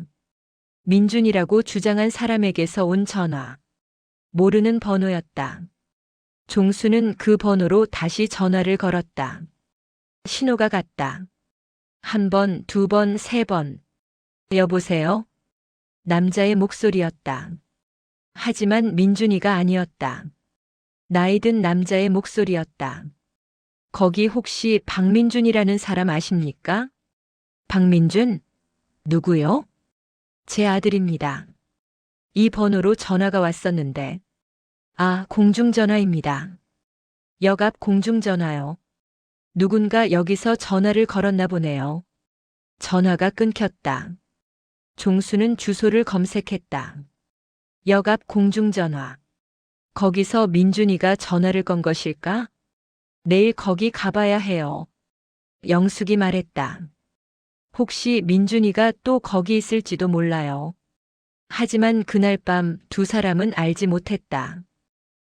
민준이라고 주장한 사람에게서 온 전화. 모르는 번호였다. 종수는 그 번호로 다시 전화를 걸었다. 신호가 갔다. 한 번, 두 번, 세 번. 여보세요? 남자의 목소리였다. 하지만 민준이가 아니었다. 나이든 남자의 목소리였다. 거기 혹시 박민준이라는 사람 아십니까? 박민준? 누구요? 제 아들입니다. 이 번호로 전화가 왔었는데. 아, 공중전화입니다. 역 앞 공중전화요. 누군가 여기서 전화를 걸었나 보네요. 전화가 끊겼다. 종수는 주소를 검색했다. 역 앞 공중전화. 거기서 민준이가 전화를 건 것일까? 내일 거기 가봐야 해요. 영숙이 말했다. 혹시 민준이가 또 거기 있을지도 몰라요. 하지만 그날 밤 두 사람은 알지 못했다.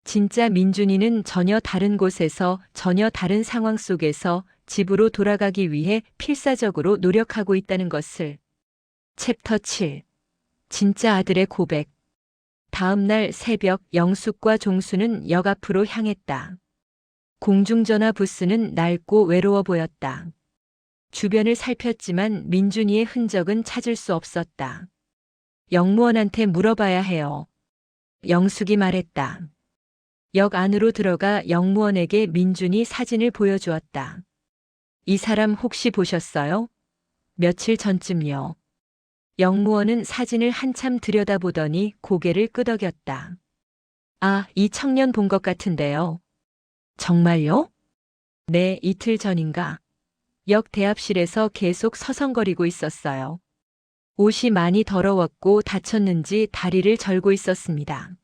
진짜 민준이는 전혀 다른 곳에서 전혀 다른 상황 속에서 집으로 돌아가기 위해 필사적으로 노력하고 있다는 것을. 챕터 7. 진짜 아들의 고백. 다음 날 새벽 영숙과 종수는 역 앞으로 향했다. 공중전화 부스는 낡고 외로워 보였다. 주변을 살폈지만 민준이의 흔적은 찾을 수 없었다. 영무원한테 물어봐야 해요. 영숙이 말했다. 역 안으로 들어가 영무원에게 민준이 사진을 보여주었다. 이 사람 혹시 보셨어요? 며칠 전쯤요. 영무원은 사진을 한참 들여다보더니 고개를 끄덕였다. 아, 이 청년 본 것 같은데요. 정말요? 네, 이틀 전인가. 역 대합실에서 계속 서성거리고 있었어요. 옷이 많이 더러웠고 다쳤는지 다리를 절고 있었습니다.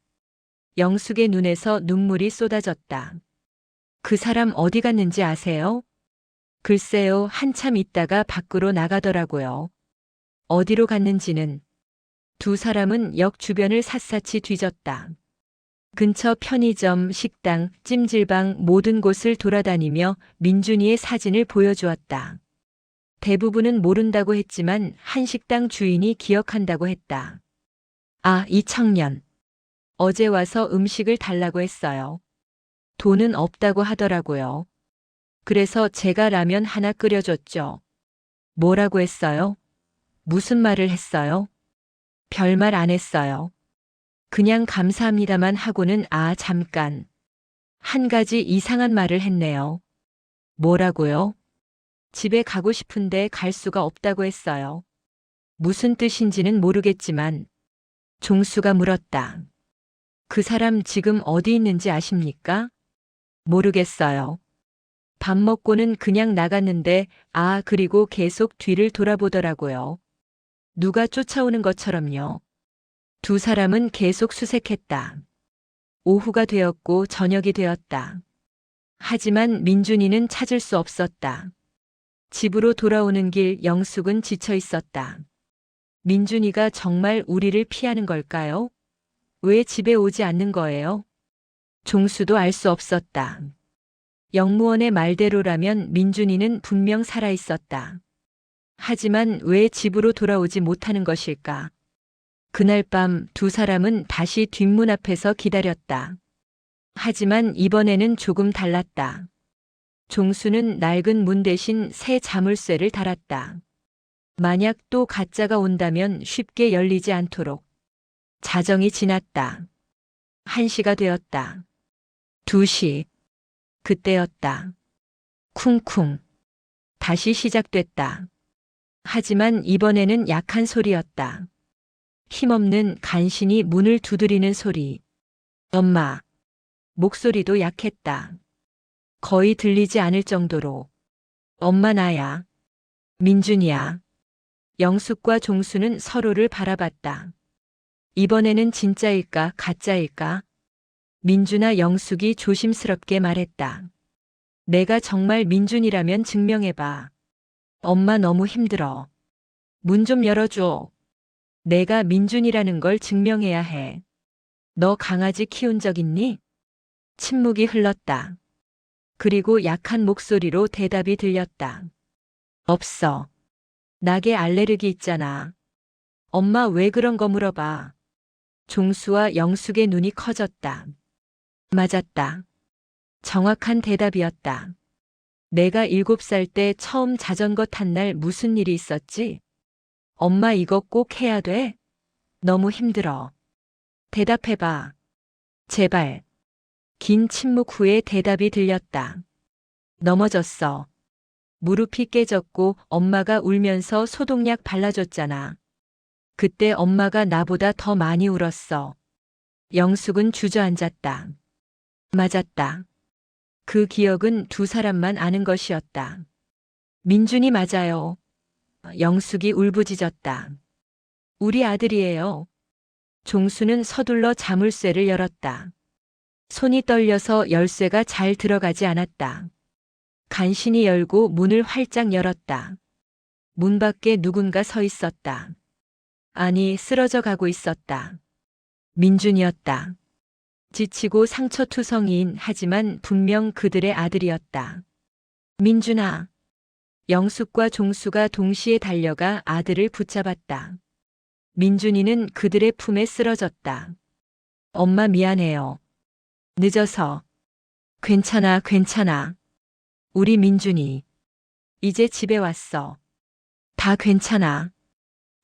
영숙의 눈에서 눈물이 쏟아졌다. 그 사람 어디 갔는지 아세요? 글쎄요, 한참 있다가 밖으로 나가더라고요. 어디로 갔는지는. 두 사람은 역 주변을 샅샅이 뒤졌다. 근처 편의점, 식당, 찜질방 모든 곳을 돌아다니며 민준이의 사진을 보여주었다. 대부분은 모른다고 했지만 한 식당 주인이 기억한다고 했다. 아, 이 청년. 어제 와서 음식을 달라고 했어요. 돈은 없다고 하더라고요. 그래서 제가 라면 하나 끓여줬죠. 뭐라고 했어요? 무슨 말을 했어요? 별말 안 했어요. 그냥 감사합니다만 하고는 잠깐. 한 가지 이상한 말을 했네요. 뭐라고요? 집에 가고 싶은데 갈 수가 없다고 했어요. 무슨 뜻인지는 모르겠지만 종수가 물었다. 그 사람 지금 어디 있는지 아십니까? 모르겠어요. 밥 먹고는 그냥 나갔는데 그리고 계속 뒤를 돌아보더라고요. 누가 쫓아오는 것처럼요. 두 사람은 계속 수색했다. 오후가 되었고 저녁이 되었다. 하지만 민준이는 찾을 수 없었다. 집으로 돌아오는 길 영숙은 지쳐 있었다. 민준이가 정말 우리를 피하는 걸까요? 왜 집에 오지 않는 거예요? 종수도 알 수 없었다. 영무원의 말대로라면 민준이는 분명 살아 있었다. 하지만 왜 집으로 돌아오지 못하는 것일까? 그날 밤 두 사람은 다시 뒷문 앞에서 기다렸다. 하지만 이번에는 조금 달랐다. 종수는 낡은 문 대신 새 자물쇠를 달았다. 만약 또 가짜가 온다면 쉽게 열리지 않도록. 자정이 지났다. 1시가 되었다. 2시. 그때였다. 쿵쿵. 다시 시작됐다. 하지만 이번에는 약한 소리였다. 힘없는 간신히 문을 두드리는 소리. 엄마. 목소리도 약했다. 거의 들리지 않을 정도로. 엄마 나야. 민준이야. 영숙과 종수는 서로를 바라봤다. 이번에는 진짜일까 가짜일까? 민준아 영숙이 조심스럽게 말했다. 내가 정말 민준이라면 증명해봐. 엄마 너무 힘들어. 문 좀 열어줘. 내가 민준이라는 걸 증명해야 해. 너 강아지 키운 적 있니? 침묵이 흘렀다. 그리고 약한 목소리로 대답이 들렸다. 없어. 낙에 알레르기 있잖아. 엄마 왜 그런 거 물어봐. 종수와 영숙의 눈이 커졌다. 맞았다. 정확한 대답이었다. 내가 7살 때 처음 자전거 탄 날 무슨 일이 있었지? 엄마 이거 꼭 해야 돼? 너무 힘들어. 대답해봐. 제발. 긴 침묵 후에 대답이 들렸다. 넘어졌어. 무릎이 깨졌고 엄마가 울면서 소독약 발라줬잖아. 그때 엄마가 나보다 더 많이 울었어. 영숙은 주저앉았다. 맞았다. 그 기억은 두 사람만 아는 것이었다. 민준이 맞아요. 영숙이 울부짖었다. 우리 아들이에요. 종수는 서둘러 자물쇠를 열었다. 손이 떨려서 열쇠가 잘 들어가지 않았다. 간신히 열고 문을 활짝 열었다. 문 밖에 누군가 서 있었다. 아니, 쓰러져 가고 있었다. 민준이었다. 지치고 상처투성이인 하지만 분명 그들의 아들이었다. 민준아. 영숙과 종수가 동시에 달려가 아들을 붙잡았다. 민준이는 그들의 품에 쓰러졌다. 엄마 미안해요. 늦어서. 괜찮아, 괜찮아. 우리 민준이. 이제 집에 왔어. 다 괜찮아.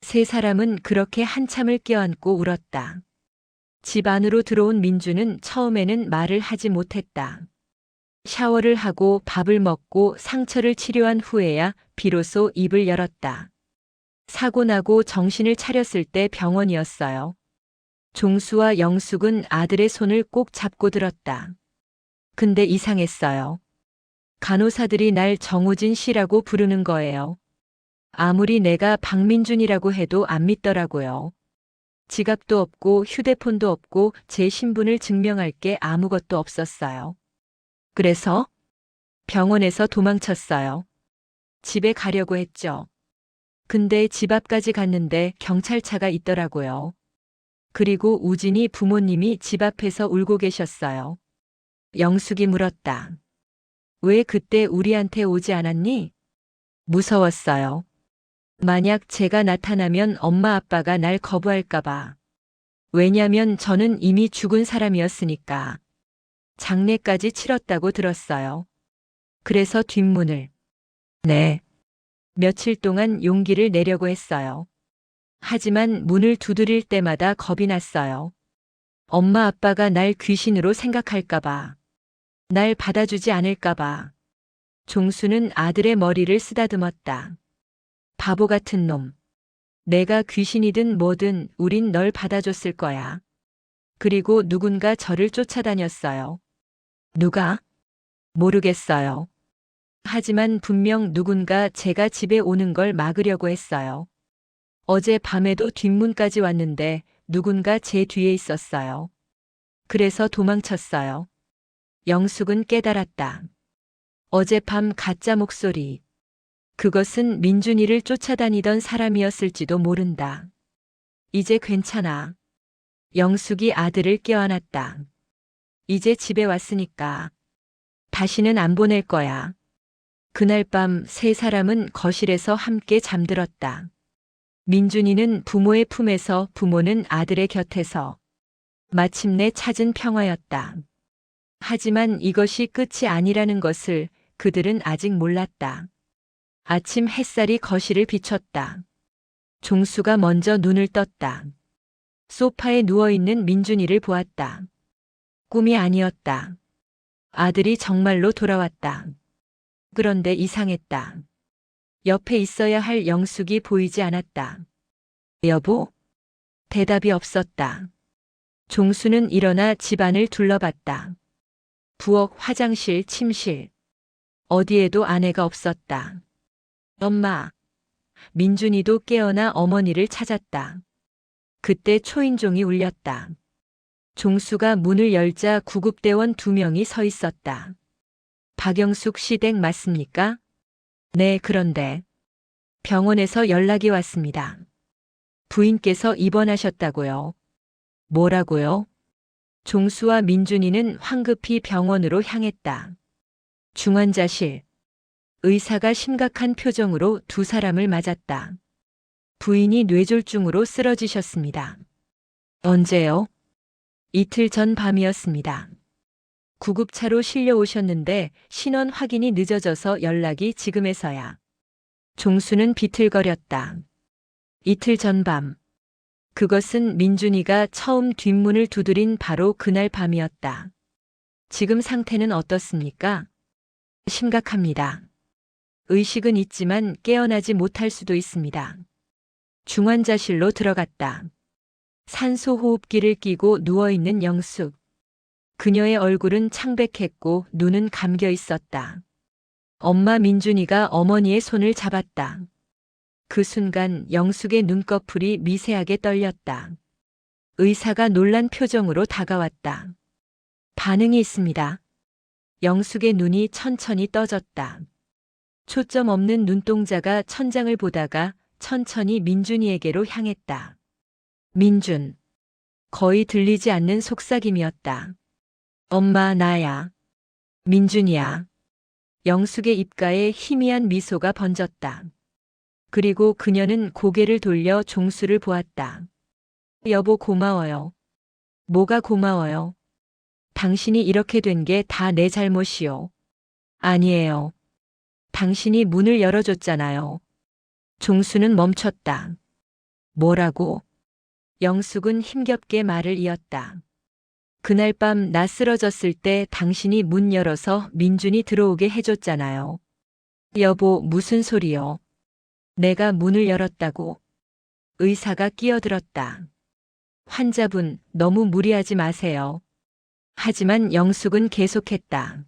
세 사람은 그렇게 한참을 껴안고 울었다. 집 안으로 들어온 민주는 처음에는 말을 하지 못했다. 샤워를 하고 밥을 먹고 상처를 치료한 후에야 비로소 입을 열었다. 사고 나고 정신을 차렸을 때 병원이었어요. 종수와 영숙은 아들의 손을 꼭 잡고 들었다. 근데 이상했어요. 간호사들이 날 정우진 씨라고 부르는 거예요. 아무리 내가 박민준이라고 해도 안 믿더라고요. 지갑도 없고 휴대폰도 없고 제 신분을 증명할 게 아무것도 없었어요. 그래서 병원에서 도망쳤어요. 집에 가려고 했죠. 근데 집 앞까지 갔는데 경찰차가 있더라고요. 그리고 우진이 부모님이 집 앞에서 울고 계셨어요. 영숙이 물었다. 왜 그때 우리한테 오지 않았니? 무서웠어요. 만약 제가 나타나면 엄마 아빠가 날 거부할까봐. 왜냐면 저는 이미 죽은 사람이었으니까. 장례까지 치렀다고 들었어요. 그래서 뒷문을. 네. 며칠 동안 용기를 내려고 했어요. 하지만 문을 두드릴 때마다 겁이 났어요. 엄마 아빠가 날 귀신으로 생각할까봐. 날 받아주지 않을까봐. 종수는 아들의 머리를 쓰다듬었다. 바보 같은 놈. 내가 귀신이든 뭐든 우린 널 받아줬을 거야. 그리고 누군가 저를 쫓아다녔어요. 누가? 모르겠어요. 하지만 분명 누군가 제가 집에 오는 걸 막으려고 했어요. 어제 밤에도 뒷문까지 왔는데 누군가 제 뒤에 있었어요. 그래서 도망쳤어요. 영숙은 깨달았다. 어젯밤 가짜 목소리. 그것은 민준이를 쫓아다니던 사람이었을지도 모른다. 이제 괜찮아. 영숙이 아들을 껴안았다. 이제 집에 왔으니까. 다시는 안 보낼 거야. 그날 밤 세 사람은 거실에서 함께 잠들었다. 민준이는 부모의 품에서, 부모는 아들의 곁에서. 마침내 찾은 평화였다. 하지만 이것이 끝이 아니라는 것을 그들은 아직 몰랐다. 아침 햇살이 거실을 비췄다. 종수가 먼저 눈을 떴다. 소파에 누워있는 민준이를 보았다. 꿈이 아니었다. 아들이 정말로 돌아왔다. 그런데 이상했다. 옆에 있어야 할 영숙이 보이지 않았다. 여보? 대답이 없었다. 종수는 일어나 집안을 둘러봤다. 부엌, 화장실, 침실. 어디에도 아내가 없었다. 엄마. 민준이도 깨어나 어머니를 찾았다. 그때 초인종이 울렸다. 종수가 문을 열자 구급대원 2명이 서 있었다. 박영숙 씨 댁 맞습니까? 네, 그런데 병원에서 연락이 왔습니다. 부인께서 입원하셨다고요. 뭐라고요? 종수와 민준이는 황급히 병원으로 향했다. 중환자실. 의사가 심각한 표정으로 두 사람을 맞았다. 부인이 뇌졸중으로 쓰러지셨습니다. 언제요? 이틀 전 밤이었습니다. 구급차로 실려오셨는데 신원 확인이 늦어져서 연락이 지금에서야. 종수는 비틀거렸다. 이틀 전 밤. 그것은 민준이가 처음 뒷문을 두드린 바로 그날 밤이었다. 지금 상태는 어떻습니까? 심각합니다. 의식은 있지만 깨어나지 못할 수도 있습니다. 중환자실로 들어갔다. 산소호흡기를 끼고 누워있는 영숙. 그녀의 얼굴은 창백했고 눈은 감겨 있었다. 엄마 민준이가 어머니의 손을 잡았다. 그 순간 영숙의 눈꺼풀이 미세하게 떨렸다. 의사가 놀란 표정으로 다가왔다. 반응이 있습니다. 영숙의 눈이 천천히 떠졌다. 초점 없는 눈동자가 천장을 보다가 천천히 민준이에게로 향했다. 민준. 거의 들리지 않는 속삭임이었다. 엄마, 나야. 민준이야. 영숙의 입가에 희미한 미소가 번졌다. 그리고 그녀는 고개를 돌려 종수를 보았다. 여보 고마워요. 뭐가 고마워요. 당신이 이렇게 된 게 다 내 잘못이요. 아니에요. 당신이 문을 열어줬잖아요. 종수는 멈췄다. 뭐라고? 영숙은 힘겹게 말을 이었다. 그날 밤 나 쓰러졌을 때 당신이 문 열어서 민준이 들어오게 해줬잖아요. 여보, 무슨 소리요? 내가 문을 열었다고. 의사가 끼어들었다. 환자분, 너무 무리하지 마세요. 하지만 영숙은 계속했다.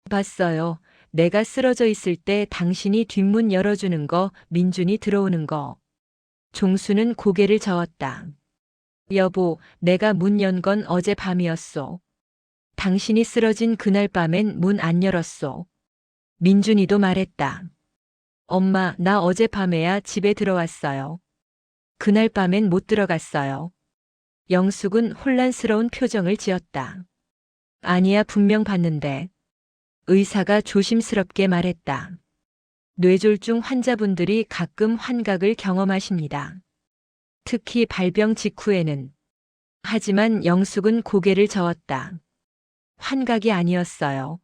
봤어요. 내가 쓰러져 있을 때 당신이 뒷문 열어주는 거, 민준이 들어오는 거. 종수는 고개를 저었다. 여보, 내가 문 연 건 어제 밤이었소. 당신이 쓰러진 그날 밤엔 문 안 열었소. 민준이도 말했다. 엄마, 나 어제 밤에야 집에 들어왔어요. 그날 밤엔 못 들어갔어요. 영숙은 혼란스러운 표정을 지었다. 아니야, 분명 봤는데. 의사가 조심스럽게 말했다. 뇌졸중 환자분들이 가끔 환각을 경험하십니다. 특히 발병 직후에는. 하지만 영숙은 고개를 저었다. 환각이 아니었어요.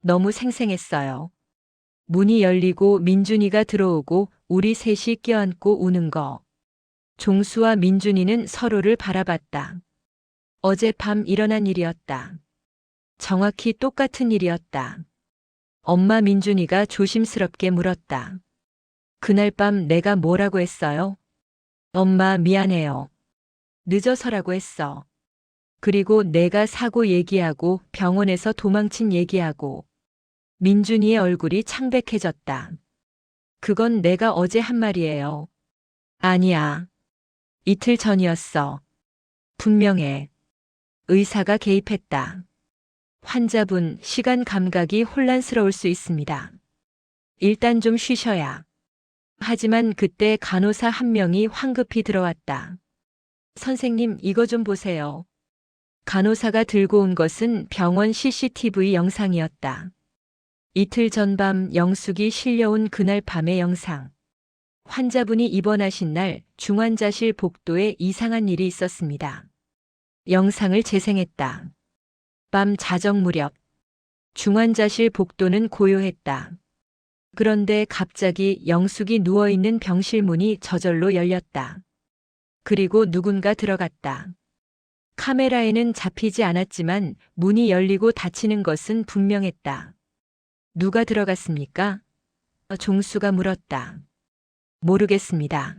너무 생생했어요. 문이 열리고 민준이가 들어오고 우리 셋이 껴안고 우는 거. 종수와 민준이는 서로를 바라봤다. 어젯밤 일어난 일이었다. 정확히 똑같은 일이었다. 엄마, 민준이가 조심스럽게 물었다. 그날 밤 내가 뭐라고 했어요? 엄마, 미안해요. 늦어서라고 했어. 그리고 내가 사고 얘기하고 병원에서 도망친 얘기하고. 민준이의 얼굴이 창백해졌다. 그건 내가 어제 한 말이에요. 아니야. 이틀 전이었어. 분명해. 의사가 개입했다. 환자분, 시간 감각이 혼란스러울 수 있습니다. 일단 좀 쉬셔야. 하지만 그때 간호사 한 명이 황급히 들어왔다. 선생님, 이거 좀 보세요. 간호사가 들고 온 것은 병원 CCTV 영상이었다. 이틀 전 밤 영숙이 실려온 그날 밤의 영상. 환자분이 입원하신 날 중환자실 복도에 이상한 일이 있었습니다. 영상을 재생했다. 밤 자정 무렵. 중환자실 복도는 고요했다. 그런데 갑자기 영숙이 누워있는 병실 문이 저절로 열렸다. 그리고 누군가 들어갔다. 카메라에는 잡히지 않았지만 문이 열리고 닫히는 것은 분명했다. 누가 들어갔습니까? 종수가 물었다. 모르겠습니다.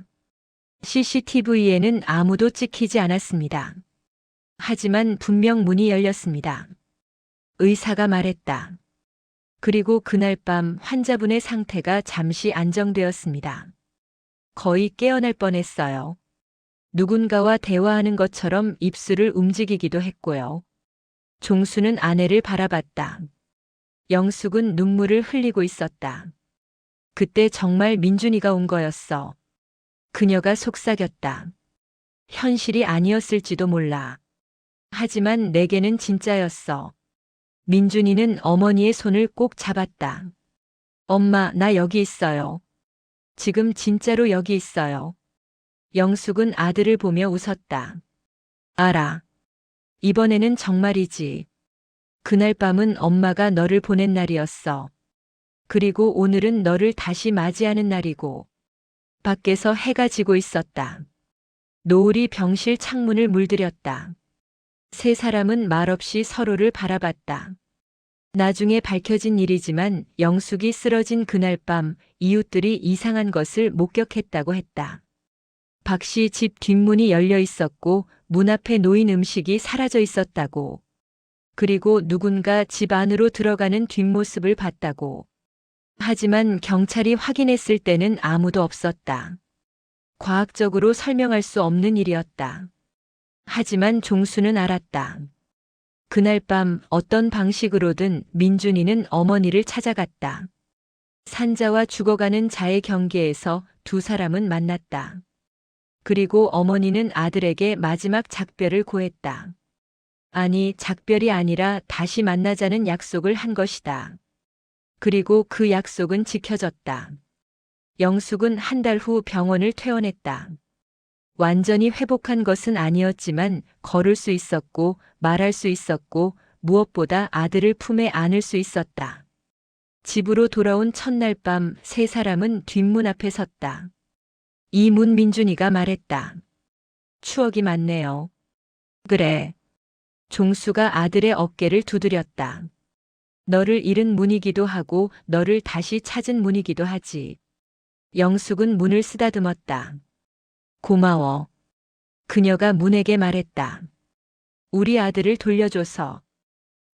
CCTV에는 아무도 찍히지 않았습니다. 하지만 분명 문이 열렸습니다. 의사가 말했다. 그리고 그날 밤 환자분의 상태가 잠시 안정되었습니다. 거의 깨어날 뻔했어요. 누군가와 대화하는 것처럼 입술을 움직이기도 했고요. 종수는 아내를 바라봤다. 영숙은 눈물을 흘리고 있었다. 그때 정말 민준이가 온 거였어. 그녀가 속삭였다. 현실이 아니었을지도 몰라. 하지만 내게는 진짜였어. 민준이는 어머니의 손을 꼭 잡았다. 엄마, 나 여기 있어요. 지금 진짜로 여기 있어요. 영숙은 아들을 보며 웃었다. 알아. 이번에는 정말이지. 그날 밤은 엄마가 너를 보낸 날이었어. 그리고 오늘은 너를 다시 맞이하는 날이고. 밖에서 해가 지고 있었다. 노을이 병실 창문을 물들였다. 세 사람은 말없이 서로를 바라봤다. 나중에 밝혀진 일이지만 영숙이 쓰러진 그날 밤 이웃들이 이상한 것을 목격했다고 했다. 박 씨 집 뒷문이 열려 있었고 문 앞에 놓인 음식이 사라져 있었다고. 그리고 누군가 집 안으로 들어가는 뒷모습을 봤다고. 하지만 경찰이 확인했을 때는 아무도 없었다. 과학적으로 설명할 수 없는 일이었다. 하지만 종수는 알았다. 그날 밤 어떤 방식으로든 민준이는 어머니를 찾아갔다. 산자와 죽어가는 자의 경계에서 두 사람은 만났다. 그리고 어머니는 아들에게 마지막 작별을 고했다. 아니, 작별이 아니라 다시 만나자는 약속을 한 것이다. 그리고 그 약속은 지켜졌다. 영숙은 한 달 후 병원을 퇴원했다. 완전히 회복한 것은 아니었지만 걸을 수 있었고 말할 수 있었고 무엇보다 아들을 품에 안을 수 있었다. 집으로 돌아온 첫날 밤 세 사람은 뒷문 앞에 섰다. 이문 민준이가 말했다. 추억이 많네요. 그래. 종수가 아들의 어깨를 두드렸다. 너를 잃은 문이기도 하고 너를 다시 찾은 문이기도 하지. 영숙은 문을 쓰다듬었다. 고마워. 그녀가 문에게 말했다. 우리 아들을 돌려줘서.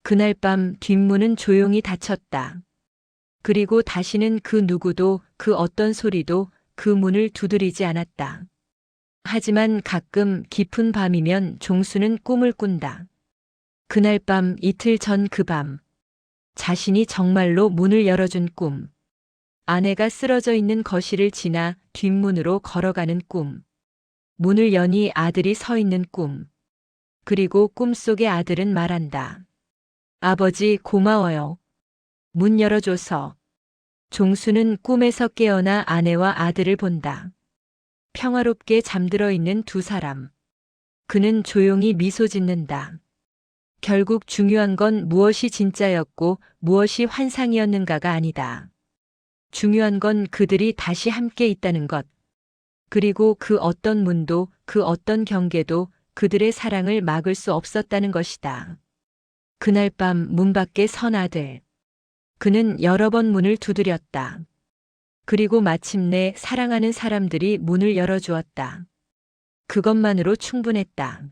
그날 밤 뒷문은 조용히 닫혔다. 그리고 다시는 그 누구도 그 어떤 소리도 그 문을 두드리지 않았다. 하지만 가끔 깊은 밤이면 종수는 꿈을 꾼다. 그날 밤 이틀 전 그 밤. 자신이 정말로 문을 열어준 꿈. 아내가 쓰러져 있는 거실을 지나 뒷문으로 걸어가는 꿈. 문을 여니 아들이 서 있는 꿈. 그리고 꿈속의 아들은 말한다. 아버지 고마워요. 문 열어줘서. 종수는 꿈에서 깨어나 아내와 아들을 본다. 평화롭게 잠들어 있는 두 사람. 그는 조용히 미소 짓는다. 결국 중요한 건 무엇이 진짜였고 무엇이 환상이었는가가 아니다. 중요한 건 그들이 다시 함께 있다는 것. 그리고 그 어떤 문도 그 어떤 경계도 그들의 사랑을 막을 수 없었다는 것이다. 그날 밤 문 밖에 선 아들. 그는 여러 번 문을 두드렸다. 그리고 마침내 사랑하는 사람들이 문을 열어주었다. 그것만으로 충분했다.